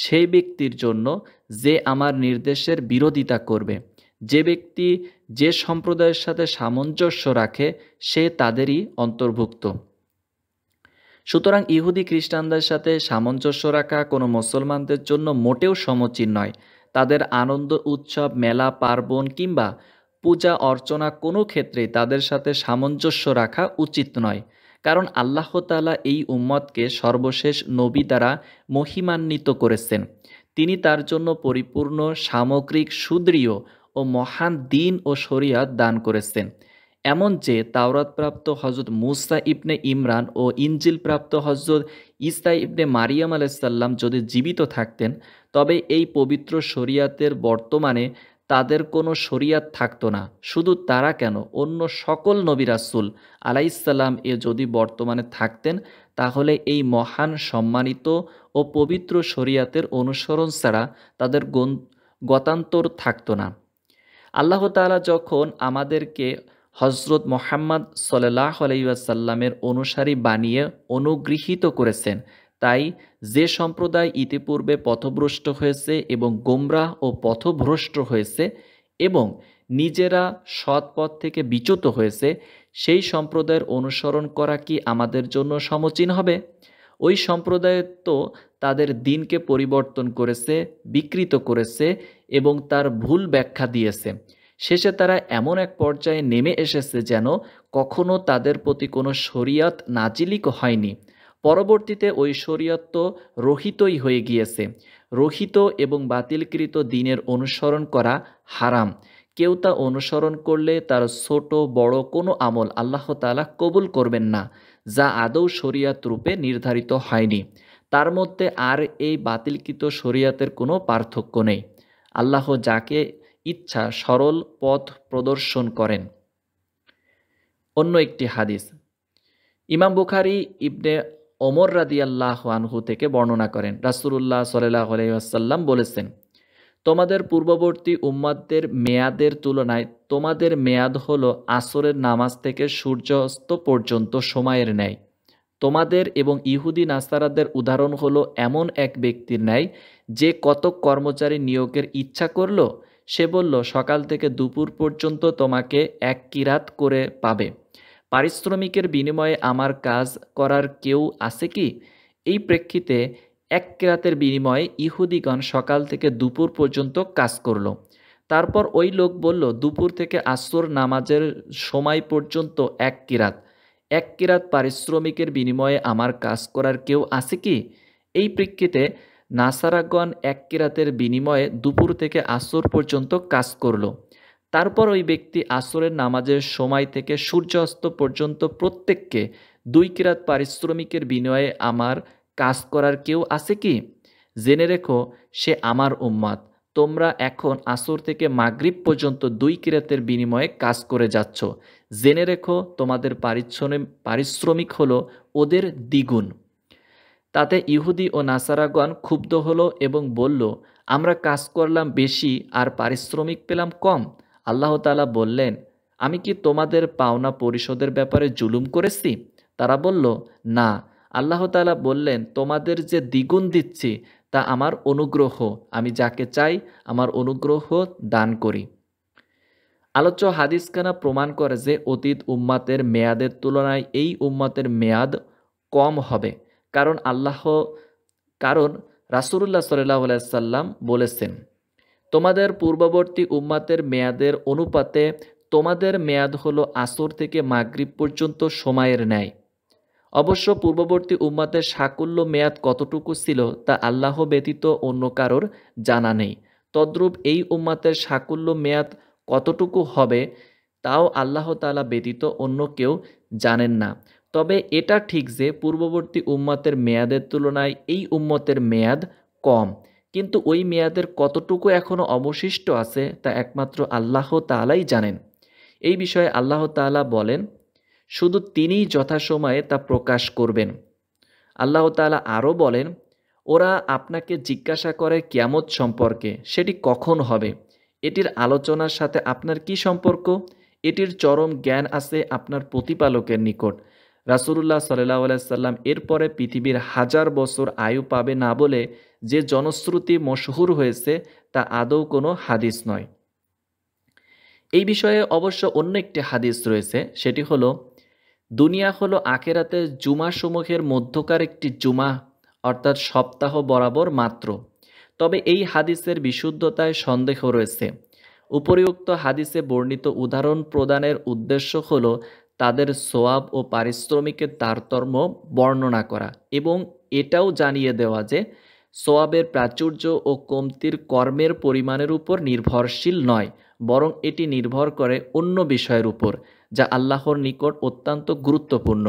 সেই ব্যক্তির জন্য যে আমার নির্দেশের বিরোধিতা করবে। যে ব্যক্তি যে সম্প্রদায়ের সাথে সামঞ্জস্য রাখে সে তাদেরই অন্তর্ভুক্ত। সুতরাং ইহুদি খ্রিস্টানদের সাথে সামঞ্জস্য রাখা কোনো মুসলমানদের জন্য মোটেও সমীচীন নয়। তাদের আনন্দ উৎসব, মেলা, পার্বণ কিংবা পূজা অর্চনা কোনো ক্ষেত্রেই তাদের সাথে সামঞ্জস্য রাখা উচিত নয়, কারণ আল্লাহ তাআলা এই উম্মতকে সর্বশেষ নবী দ্বারা মহিমান্বিত করেছেন। তিনি তার জন্য পরিপূর্ণ, সামগ্রিক, সুদৃঢ় ও মহান দ্বীন ও শরিয়ত দান করেছেন। এমন যে তাওরাতপ্রাপ্ত হযরত মূসা ইবনে ইমরান ও ইনজিলপ্রাপ্ত হযরত ঈসা ইবনে মারিয়াম আলাইহিস সালাম যদি জীবিত থাকতেন, তবে এই পবিত্র শরিয়তের বর্তমানে তাদের কোনো শরিয়াত থাকতো না। শুধু তারা কেন, অন্য সকল নবী রাসূল আলাইহিসসালাম যদি বর্তমানে থাকতেন, তাহলে এই মহান সম্মানিত ও পবিত্র শরিয়াতের অনুসরণ ছাড়া তাদের গতান্তর থাকতো না। আল্লাহ তাআলা যখন আমাদেরকে হজরত মুহাম্মদ সাল্লাল্লাহু আলাইহি ওয়াসাল্লামের অনুসারী বানিয়ে অনুগৃহীত করেছেন, তাই যে সম্প্রদায় ইতিপূর্বে পথভ্রষ্ট হয়েছে এবং গোমরাহ ও পথভ্রষ্ট হয়েছে এবং নিজেরা সৎ পথ থেকে বিচ্যুত হয়েছে, সেই সম্প্রদায়ের অনুসরণ করা কি আমাদের জন্য সমীচীন হবে? ওই সম্প্রদায় তো তাদের দিনকে পরিবর্তন করেছে, বিকৃত করেছে এবং তার ভুল ব্যাখ্যা দিয়েছে। শেষে তারা এমন এক পর্যায়ে নেমে এসেছে যেন কখনো তাদের প্রতি কোনো শরিয়ত নাজিলই হয়নি। পরবর্তীতে ওই শরিয়ত তো রহিতই হয়ে গিয়েছে। রহিত এবং বাতিলকৃত দ্বীনের অনুসরণ করা হারাম। কেউ তা অনুসরণ করলে তার ছোট বড় কোনো আমল আল্লাহ তাআলা কবুল করবেন না, যা আদৌ শরিয়ত রূপে নির্ধারিত হয়নি। তার মধ্যে আর এই বাতিলকৃত শরিয়তের কোনো পার্থক্য নেই। আল্লাহ যাকে ইচ্ছা সরল পথ প্রদর্শন করেন। অন্য একটি হাদিস ইমাম বুখারী ইবনে ওমর রাদিয়াল্লাহু আনহু থেকে বর্ণনা করেন, রাসূলুল্লাহ সাল্লাল্লাহু আলাইহি ওয়াসাল্লাম বলেছেন, তোমাদের পূর্ববর্তী উম্মতদের মেয়াদের তুলনায় তোমাদের মেয়াদ হলো আসরের নামাজ থেকে সূর্যাস্ত পর্যন্ত সময়ের ন্যায়। তোমাদের এবং ইহুদি নাসারাদের উদাহরণ হলো এমন এক ব্যক্তির ন্যায় যে কতক কর্মচারী নিয়োগের ইচ্ছা করল। সে বলল, সকাল থেকে দুপুর পর্যন্ত তোমাকে এক কিরাত করে পাবে। পারিশ্রমিকের বিনিময়ে আমার কাজ করার কেউ আছে কি? এই প্রেক্ষিতে এক কিরাতের বিনিময়ে ইহুদিগণ সকাল থেকে দুপুর পর্যন্ত কাজ করল। তারপর ওই লোক বলল, দুপুর থেকে আসর নামাজের সময় পর্যন্ত এক কিরাত। এক কিরাত পারিশ্রমিকের বিনিময়ে আমার কাজ করার কেউ আছে কি? এই প্রেক্ষিতে নাসারাগণ এক কিরাতের বিনিময়ে দুপুর থেকে আসর পর্যন্ত কাজ করল। তারপর ওই ব্যক্তি আসরের নামাজের সময় থেকে সূর্যাস্ত পর্যন্ত প্রত্যেককে 2 কিরাত পারিশ্রমিকের বিনিময়ে আমার কাজ করার কেউ আছে কি? জেনে রেখো, সে আমার উম্মত। তোমরা এখন আসর থেকে মাগরিব পর্যন্ত 2 কিরাতের বিনিময়ে কাজ করে যাচ্ছ। জেনে রেখো, তোমাদের পারিশ্রমিক হলো ওদের দ্বিগুণ। তাতে ইহুদি ও নাসারাগণ ক্ষুব্ধ হলো এবং বলল, আমরা কাজ করলাম বেশি আর পারিশ্রমিক পেলাম কম। আল্লাহ তাআলা বললেন, আমি কি তোমাদের পাওনা পরিশোধের ব্যাপারে জুলুম করেছি? তারা বলল, না। আল্লাহ তাআলা বললেন, তোমাদের যে দ্বিগুণ দিচ্ছি তা আমার অনুগ্রহ, আমি যাকে চাই আমার অনুগ্রহ দান করি। আলোচ্য হাদিসখানা প্রমাণ করে যে অতীত উম্মাতের মেয়াদের তুলনায় এই উম্মাতের মেয়াদ কম হবে, কারণ রাসূলুল্লাহ সাল্লাল্লাহু আলাইহি ওয়াসাল্লাম বলেছেন, তোমাদের পূর্ববর্তী উম্মাতের মেয়াদের অনুপাতে তোমাদের মেয়াদ হলো আসর থেকে মাগরিব পর্যন্ত সময়ের ন্যায়। অবশ্য পূর্ববর্তী উম্মাতের সাকুল্য মেয়াদ কতটুকু ছিল তা আল্লাহ ব্যতীত অন্য কারোর জানা নেই। তদ্রূপ এই উম্মাতের সাকুল্য মেয়াদ কতটুকু হবে তাও আল্লাহ তাআলা ব্যতীত অন্য কেউ জানেন না। তবে এটা ঠিক যে পূর্ববর্তী উম্মতের মেয়াদের তুলনায় এই উম্মতের মেয়াদ কম, কিন্তু ওই মেয়াদের কতটুকু এখনও অবশিষ্ট আছে তা একমাত্র আল্লাহ তাআলাই জানেন। এই বিষয়ে আল্লাহ তাআলা বলেন, শুধু তিনিই যথাসময়ে তা প্রকাশ করবেন। আল্লাহ তাআলা আরও বলেন, ওরা আপনাকে জিজ্ঞাসা করে কিয়ামত সম্পর্কে, সেটি কখন হবে? এটির আলোচনার সাথে আপনার কি সম্পর্ক? এটির চরম জ্ঞান আছে আপনার প্রতিপালকের নিকট। রাসূলুল্লাহ সাল্লাল্লাহু আলাইহি ওয়াসাল্লাম এরপরে পৃথিবীর 1000 বছর আয়ু পাবে না বলে যে জনশ্রুতি মশহুর হয়েছে তা আদৌ কোনো হাদিস নয়। এই বিষয়ে অবশ্য অন্য একটি হাদিস রয়েছে, সেটি হলো, দুনিয়া হলো আখিরাতের জুমাসমূহের মধ্যকার একটি জুমা, অর্থাৎ সপ্তাহ বরাবর মাত্র। তবে এই হাদিসের বিশুদ্ধতায় সন্দেহ রয়েছে। উপরিউক্ত হাদিসে বর্ণিত উদাহরণ প্রদানের উদ্দেশ্য হল তাদের সোয়াব ও পারিশ্রমিকের তারতম্য বর্ণনা করা এবং এটাও জানিয়ে দেওয়া যে সোয়াবের প্রাচুর্য ও কমতির কর্মের পরিমাণের উপর নির্ভরশীল নয়, বরং এটি নির্ভর করে অন্য বিষয়ের উপর, যা আল্লাহর নিকট অত্যন্ত গুরুত্বপূর্ণ।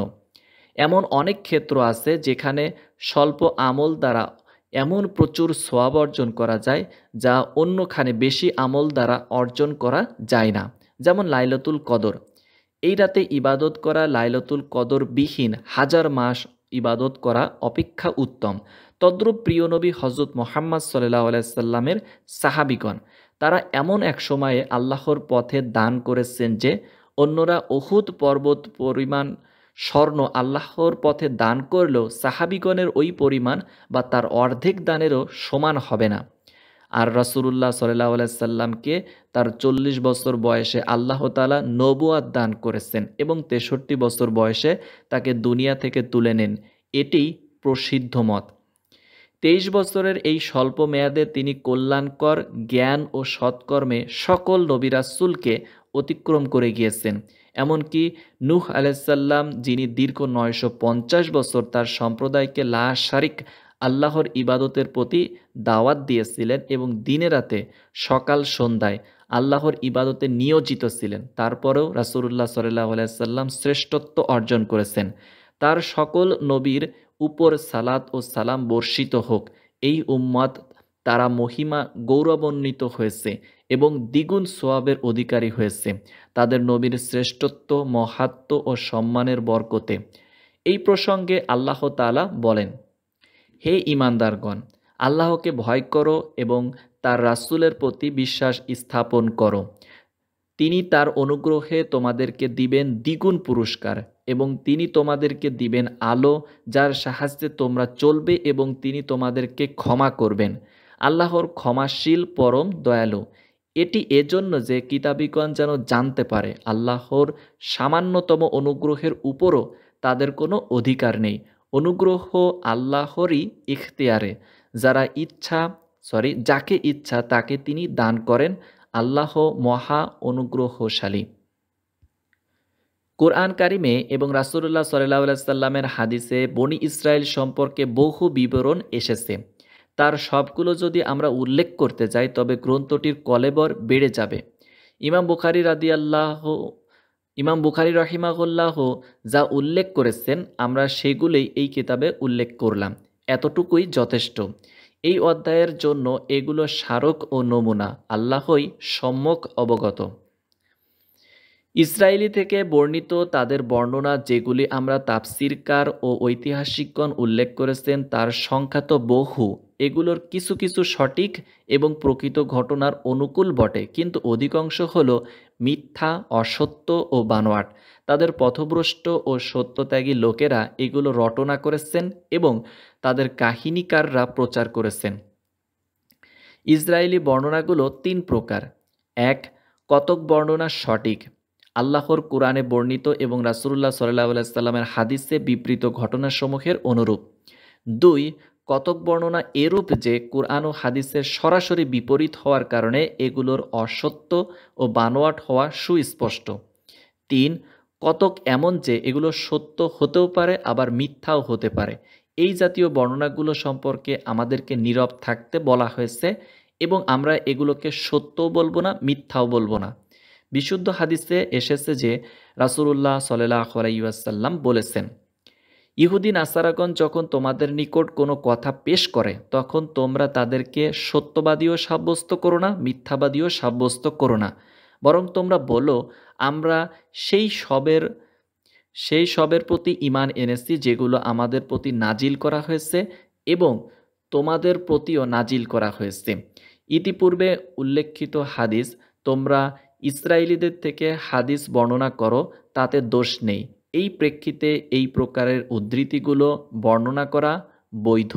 এমন অনেক ক্ষেত্র আছে যেখানে স্বল্প আমল দ্বারা এমন প্রচুর সওয়াব অর্জন করা যায় যা অন্যখানে বেশি আমল দ্বারা অর্জন করা যায় না। যেমন লাইলাতুল কদর, এই রাতে ইবাদত করা লাইলাতুল কদর বিহীন হাজার মাস ইবাদত করা অপেক্ষা উত্তম। তদ্রূপ প্রিয় নবী হজরত মোহাম্মদ সাল্লাল্লাহু আলাইহি সাল্লামের সাহাবিগণ, তারা এমন এক সময়ে আল্লাহর পথে দান করেছেন যে অন্যরা উহুদ পর্বত পরিমাণ স্বর্ণ আল্লাহর পথে দান করলেও সাহাবিগণের ওই পরিমাণ বা তার অর্ধেক দানেরও সমান হবে না। আর রাসূলুল্লাহ সাল্লাল্লাহু আলাইহি সাল্লামকে তার 40 বছর বয়সে আল্লাহ তাআলা নবুয়াত দান করেছেন এবং 63 বছর বয়সে তাকে দুনিয়া থেকে তুলে নেন। এটি প্রসিদ্ধ মত। 23 বছরের এই স্বল্প মেয়াদে তিনি কল্যাণকর জ্ঞান ও সৎকর্মে সকল নবী রাসূলকে অতিক্রম করে গিয়েছেন। এমনকি নূহ আলাইহিস সালাম, যিনি দীর্ঘ 950 বছর তার সম্প্রদায়কে লা শারিক আল্লাহর ইবাদতের প্রতি দাওয়াত দিয়েছিলেন এবং দিনে রাতে সকাল সন্ধ্যায় আল্লাহর ইবাদতে নিয়োজিত ছিলেন, তারপরেও রাসূলুল্লাহ সাল্লাল্লাহু আলাইহি সাল্লাম শ্রেষ্ঠত্ব অর্জন করেছেন। তার সকল নবীর উপর সালাত ও সালাম বর্ষিত হোক। এই উম্মত তারা মহিমা গৌরবান্বিত হয়েছে এবং দ্বিগুণ সোয়াবের অধিকারী হয়েছে তাদের নবীর শ্রেষ্ঠত্ব, মহাত্ম ও সম্মানের বরকতে। এই প্রসঙ্গে আল্লাহ তাআলা বলেন, হে ঈমানদারগণ, আল্লাহকে ভয় করো এবং তার রাসূলের প্রতি বিশ্বাস স্থাপন করো। তিনি তার অনুগ্রহে তোমাদেরকে দিবেন দ্বিগুণ পুরস্কার এবং তিনি তোমাদেরকে দিবেন আলো যার সাহায্যে তোমরা চলবে এবং তিনি তোমাদেরকে ক্ষমা করবেন। আল্লাহর ক্ষমাশীল পরম দয়ালু। এটি এজন্য যে কিতাবীগণ যেন জানতে পারে আল্লাহর সামান্যতম অনুগ্রহের উপরও তাদের কোনো অধিকার নেই। অনুগ্রহ আল্লাহরই ইখতিয়ারে, যাকে ইচ্ছা তাকে তিনি দান করেন। আল্লাহ মহা অনুগ্রহশালী। কোরআন কারিমে এবং রাসূলুল্লাহ সাল্লাল্লাহু আলাইহি সাল্লামের হাদিসে বনি ইসরাইল সম্পর্কে বহু বিবরণ এসেছে। তার সবগুলো যদি আমরা উল্লেখ করতে যাই তবে গ্রন্থটির কলেবর বেড়ে যাবে। ইমাম বুখারী রাহিমাহুল্লাহ যা উল্লেখ করেছেন আমরা সেগুলোই এই কিতাবে উল্লেখ করলাম। এতটুকুই যথেষ্ট। এই অধ্যায়ের জন্য এগুলো স্মারক ও নমুনা। আল্লাহই সম্যক অবগত। ইসরায়েলি থেকে বর্ণিত তাদের বর্ণনা যেগুলি আমরা তাফসীরকার ও ঐতিহাসিকগণ উল্লেখ করেছেন তার সংখ্যা তো বহু। এগুলোর কিছু কিছু সঠিক এবং প্রকৃত ঘটনার অনুকূল বটে, কিন্তু অধিকাংশ হল মিথ্যা, অসত্য ও বানোয়াট। তাদের পথভ্রষ্ট ও সত্যত্যাগী লোকেরা এগুলো রটনা করেছেন এবং তাদের কাহিনীকাররা প্রচার করেছেন। ইসরায়েলি বর্ণনাগুলো 3 প্রকার। 1. কতক বর্ণনা সঠিক, আল্লাহর কুরআনে বর্ণিত এবং রাসূলুল্লাহ সাল্লাল্লাহু আলাইহি সাল্লামের হাদিসে বিবৃত ঘটনাসমূহের অনুরূপ। 2. কতক বর্ণনা এরূপ যে কুরআন ও হাদিসের সরাসরি বিপরীত হওয়ার কারণে এগুলোর অসত্য ও বানোয়াট হওয়া সুস্পষ্ট। 3. কতক এমন যে এগুলো সত্য হতেও পারে আবার মিথ্যাও হতে পারে। এই জাতীয় বর্ণনাগুলো সম্পর্কে আমাদেরকে নীরব থাকতে বলা হয়েছে এবং আমরা এগুলোকে সত্যও বলবো না, মিথ্যাও বলবো না। বিশুদ্ধ হাদিসে এসেছে যে রাসূলুল্লাহ সাল্লাল্লাহু আলাইহি ওয়াসাল্লাম বলেছেন, ইহুদি নাসারাগণ যখন তোমাদের নিকট কোনো কথা পেশ করে তখন তোমরা তাদেরকে সত্যবাদীও সাব্যস্ত করো না, মিথ্যাবাদীও সাব্যস্ত করো না, বরং তোমরা বলো আমরা সেই সবের প্রতি ঈমান এনেছি যেগুলো আমাদের প্রতি নাজিল করা হয়েছে এবং তোমাদের প্রতিও নাজিল করা হয়েছে। ইতিপূর্বে উল্লেখিত হাদিস তোমরা ইসরায়েলীদের থেকে হাদিস বর্ণনা করো, তাতে দোষ নেই। এই প্রেক্ষিতে এই প্রকারের উদ্ধৃতিগুলো বর্ণনা করা বৈধ।